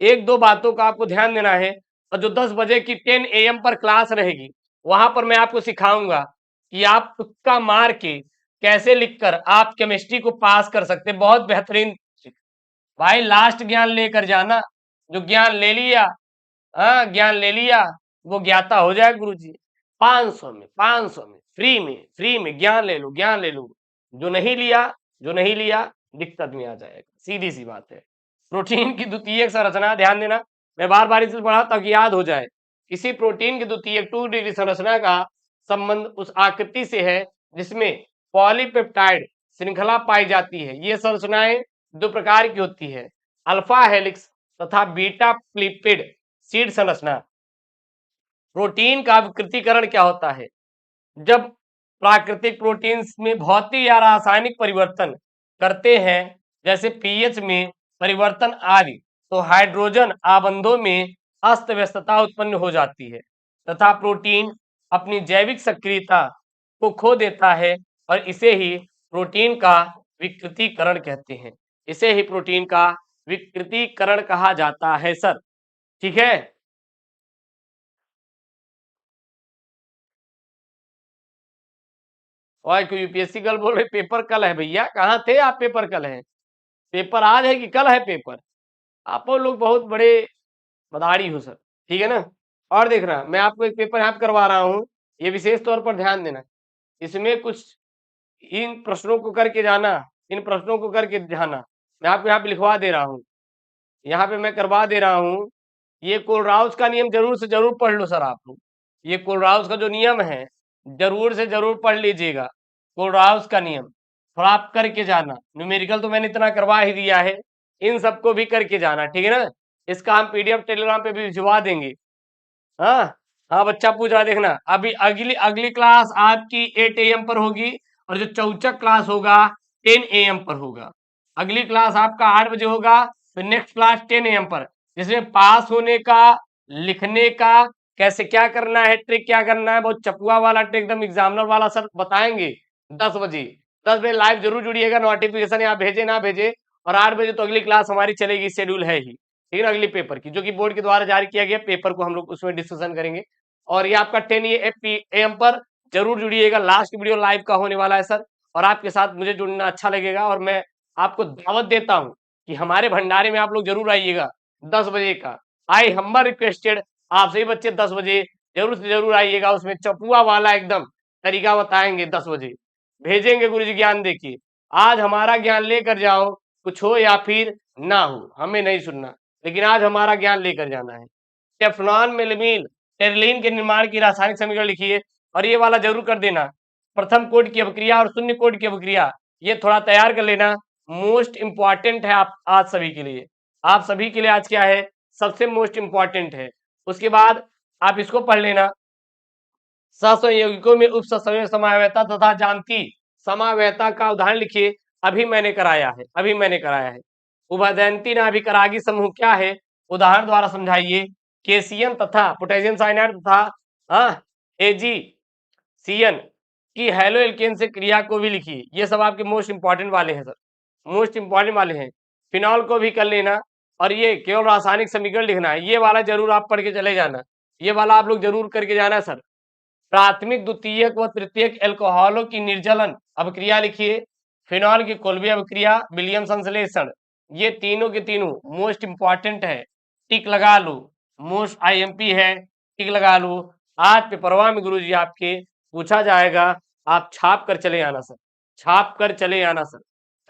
[SPEAKER 1] एक दो बातों का आपको ध्यान देना है। और जो 10 बजे की 10 AM पर क्लास रहेगी, वहां पर मैं आपको सिखाऊंगा कि आप तुक्का मार के कैसे लिखकर आप केमिस्ट्री को पास कर सकते हैं। बहुत बेहतरीन भाई, लास्ट ज्ञान लेकर जाना। जो ज्ञान ले लिया, हाँ ज्ञान ले लिया, वो ज्ञाता हो जाए गुरु जी। 500 में फ्री में ज्ञान ले लो, ज्ञान ले लो। जो नहीं लिया दिक्कत में आ जाएगा, सीधी सी बात है। प्रोटीन की द्वितीयक संरचना ध्यान देना, मैं बार बार इसे पढ़ा ताकि याद हो जाए। किसी प्रोटीन की द्वितीयक 2 डिग्री संरचना का संबंध उस आकृति से है जिसमें पॉलीपेप्टाइड श्रृंखला पाई जाती है। ये संरचनाएं दो प्रकार की होती है, अल्फा हेलिक्स तथा बीटा प्लिपिड सीड संरचना। प्रोटीन का विकृतीकरण क्या होता है? जब प्राकृतिक प्रोटीन्स में भौतिक या रासायनिक परिवर्तन करते हैं, जैसे पीएच में परिवर्तन आदि, तो हाइड्रोजन आबंधों में अस्त व्यस्तता उत्पन्न हो जाती है तथा प्रोटीन अपनी जैविक सक्रियता को खो देता है, और इसे ही प्रोटीन का विकृतीकरण कहते हैं। इसे ही प्रोटीन का विकृतीकरण कहा जाता है सर। ठीक है, और कोई यूपीएससी कल बोल रहे पेपर कल है। भैया कहाँ थे आप? पेपर कल है? पेपर आज है कि कल है पेपर? आप लोग बहुत बड़े बदाड़ी हो सर। ठीक है ना। और देखना, मैं आपको एक पेपर यहाँ पे करवा रहा हूँ, ये विशेष तौर पर ध्यान देना। इसमें कुछ इन प्रश्नों को करके जाना, इन प्रश्नों को करके जाना। मैं आपको यहाँ पे लिखवा दे रहा हूँ, यहाँ पे मैं करवा दे रहा हूँ। ये कोलराउस का नियम जरूर से जरूर पढ़ लो सर आप लोग। ये कोलराउस का जो नियम है जरूर से जरूर पढ़ लीजिएगा। कोलराउस का नियम थोड़ा आप करके जाना। न्यूमेरिकल तो मैंने इतना करवा ही दिया है, इन सबको भी करके जाना। ठीक है ना। इसका हम पीडीएफ टेलीग्राम पे भी भिजवा देंगे। हाँ हाँ, बच्चा पूछ रहा, देखना अभी अगली अगली क्लास आपकी 8 AM पर होगी, और जो चौचक क्लास होगा 10 AM पर होगा। अगली क्लास आपका 8 बजे होगा, फिर नेक्स्ट क्लास 10 AM पर, जिसमें पास होने का, लिखने का, कैसे क्या करना है, ट्रिक क्या करना है, बहुत चपुआ वाला ट्रिक एकदम एग्जामिनर वाला सर बताएंगे। 10 बजे 10 बजे लाइव जरूर जुड़िएगा, नोटिफिकेशन यहाँ भेजे ना भेजे। और 8 बजे तो अगली क्लास हमारी चलेगी, शेड्यूल है ही। ठीक है, अगली पेपर की जो कि बोर्ड के द्वारा जारी किया गया पेपर को हम लोग उसमें डिस्कशन करेंगे। और ये आपका 10 AM पर जरूर जुड़िएगा। लास्ट वीडियो लाइव का होने वाला है सर, और आपके साथ मुझे जुड़ना अच्छा लगेगा। और मैं आपको दावत देता हूं कि हमारे भंडारे में आप लोग जरूर आइएगा 10 बजे का। आई हम्बल रिक्वेस्टेड, आप सभी बच्चे 10 बजे जरूर से जरूर आइएगा। उसमें चपुआ वाला एकदम तरीका बताएंगे। 10 बजे भेजेंगे गुरु जी ज्ञान। देखिए, आज हमारा ज्ञान लेकर जाओ, कुछ हो या फिर ना हो, हमें नहीं सुनना, लेकिन आज हमारा ज्ञान लेकर जाना है। टेफ्लॉन मेलमिल टेरलिन के निर्माण की रासायनिक समीकरण लिखिए, और ये वाला जरूर कर देना। प्रथम कोड की अभिक्रिया और शून्य कोड की अभिक्रिया, ये थोड़ा तैयार कर लेना, मोस्ट इंपॉर्टेंट है आप आज सभी के लिए। आप सभी के लिए आज क्या है, सबसे मोस्ट इंपॉर्टेंट है। उसके बाद आप इसको पढ़ लेना, सहसंयोगिकों में उपसंयोग समावयता तथा जानकी समावयता का उदाहरण लिखिए। अभी मैंने कराया है। उभयदंती नाभिकरागी समूह क्या है, उदाहरण द्वारा समझाइए। कैल्शियम तथा पोटेशियम साइनाइड तथा एजीसीएन की हेलो एल्केन से क्रिया को भी लिखिए। ये सब आपके मोस्ट इंपॉर्टेंट वाले हैं सर, मोस्ट इंपॉर्टेंट वाले हैं। फिनॉल को भी कर लेना, और ये केवल रासायनिक समीकरण लिखना है। ये वाला जरूर आप पढ़ के चले जाना, ये वाला आप लोग जरूर करके जाना सर। प्राथमिक, द्वितीयक व तृतीयक एल्कोहलों की निर्जलन अभिक्रिया लिखिए। फिनॉल की कोल्बी अभिक्रिया, विलियम संश्लेषण, ये तीनों के तीनों मोस्ट इंपॉर्टेंट है। टिक लगा लो, मोस्ट आईएमपी है, टिक लगा लो। आज पेपरवा में गुरुजी आपके पूछा जाएगा, आप छाप कर चले आना सर, छाप कर चले आना सर।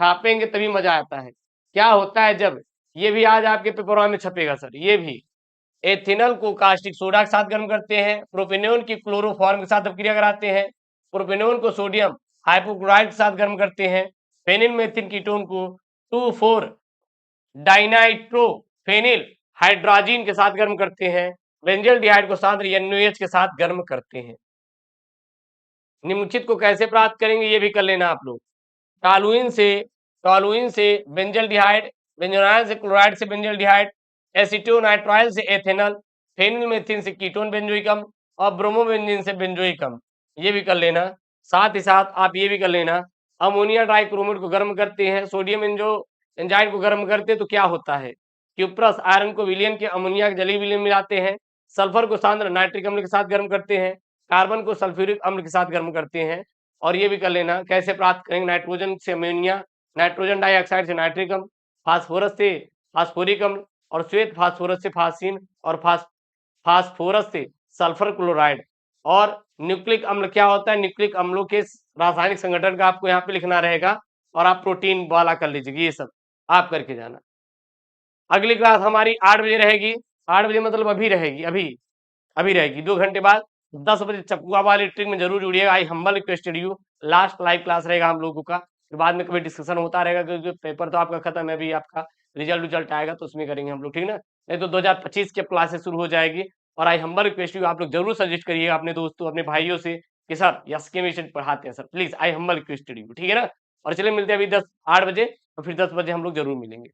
[SPEAKER 1] छापेंगे तभी मजा आता है। क्या होता है जब, ये भी आज आपके पेपरवा में छपेगा सर। ये भी एथिनल को कास्टिक सोडा के साथ गर्म करते हैं, प्रोपेनोन की क्लोरोफॉर्म के साथ अपक्रिया कराते हैं, प्रोपेनोन को सोडियम हाइपोक्लोराइड के साथ गर्म करते हैं, फेनिल मेथिन कीटोन को 2,4 डाइनाइट्रोफेनिल हाइड्रोजीन के साथ गर्म करते हैं, बेंजल डिहाइड को सांद्र NaOH के साथ गर्म करते हैं। निम्नलिखित को कैसे प्राप्त करेंगे ये भी कर लेना आप लोग। टॉलुइन से बेंजल डिहाइड, बेंजोनाइल से क्लोराइड से बेंजल डिहाइड, एसिटोनाइट्राइल से एथेनल, फेनिल मेथिन से कीटोन बेंजोइकम, और ब्रोमोबेंजीन से बेंजोइकम, ये भी कर लेना। साथ ही साथ आप ये भी कर लेना, अमोनिया ट्राइक्रोमेट को गर्म करते हैं, सोडियम एंजाइम को गर्म करते हैं तो क्या होता है? क्यूप्रस आयरन को विलयन के अमोनिया के जलीय विलयन मिलाते हैं, सल्फर को सांद्र नाइट्रिक अम्ल के साथ गर्म करते हैं, कार्बन को सल्फ्यूरिक अम्ल के साथ गर्म करते हैं। और ये भी कर लेना कैसे प्राप्त करेंगे, नाइट्रोजन से अमोनिया, नाइट्रोजन डाइऑक्साइड से नाइट्रिक अम्ल, फास्फोरस से फास्फोरिक अम्ल, और श्वेत फास्फोरस से फास्फीन, और फास्फोरस से सल्फर क्लोराइड। और न्यूक्लिक अम्ल क्या होता है? न्यूक्लिक अम्लों के रासायनिक संगठन का आपको यहाँ पे लिखना रहेगा, और आप प्रोटीन वाला कर लीजिएगा, ये सब आप करके जाना। अगली क्लास हमारी 8 बजे रहेगी, 8 बजे मतलब अभी रहेगी, अभी रहेगी 2 घंटे बाद 10 बजे चपुआ वाली ट्रिक में जरूर जुड़िएगा। I humble requested you, last live class रहेगा हम लोगों का, फिर बाद में कभी डिस्कशन होता रहेगा, क्योंकि पेपर तो आपका खत्म है, अभी आपका रिजल्ट आएगा तो उसमें करेंगे हम लोग, ठीक ना? नहीं तो 2025 की क्लासेस शुरू हो जाएगी। और आई हम्बल रिक्वेस्ट यू, आप लोग जरूर सजेस्ट करिएगा अपने दोस्तों, अपने भाइयों से कि सर यस केमिस्ट्री पढ़ाते हैं sir, please I humble requested you, ठीक है ना? और चलिए मिलते हैं अभी 8 बजे, और फिर 10 बजे हम लोग जरूर मिलेंगे।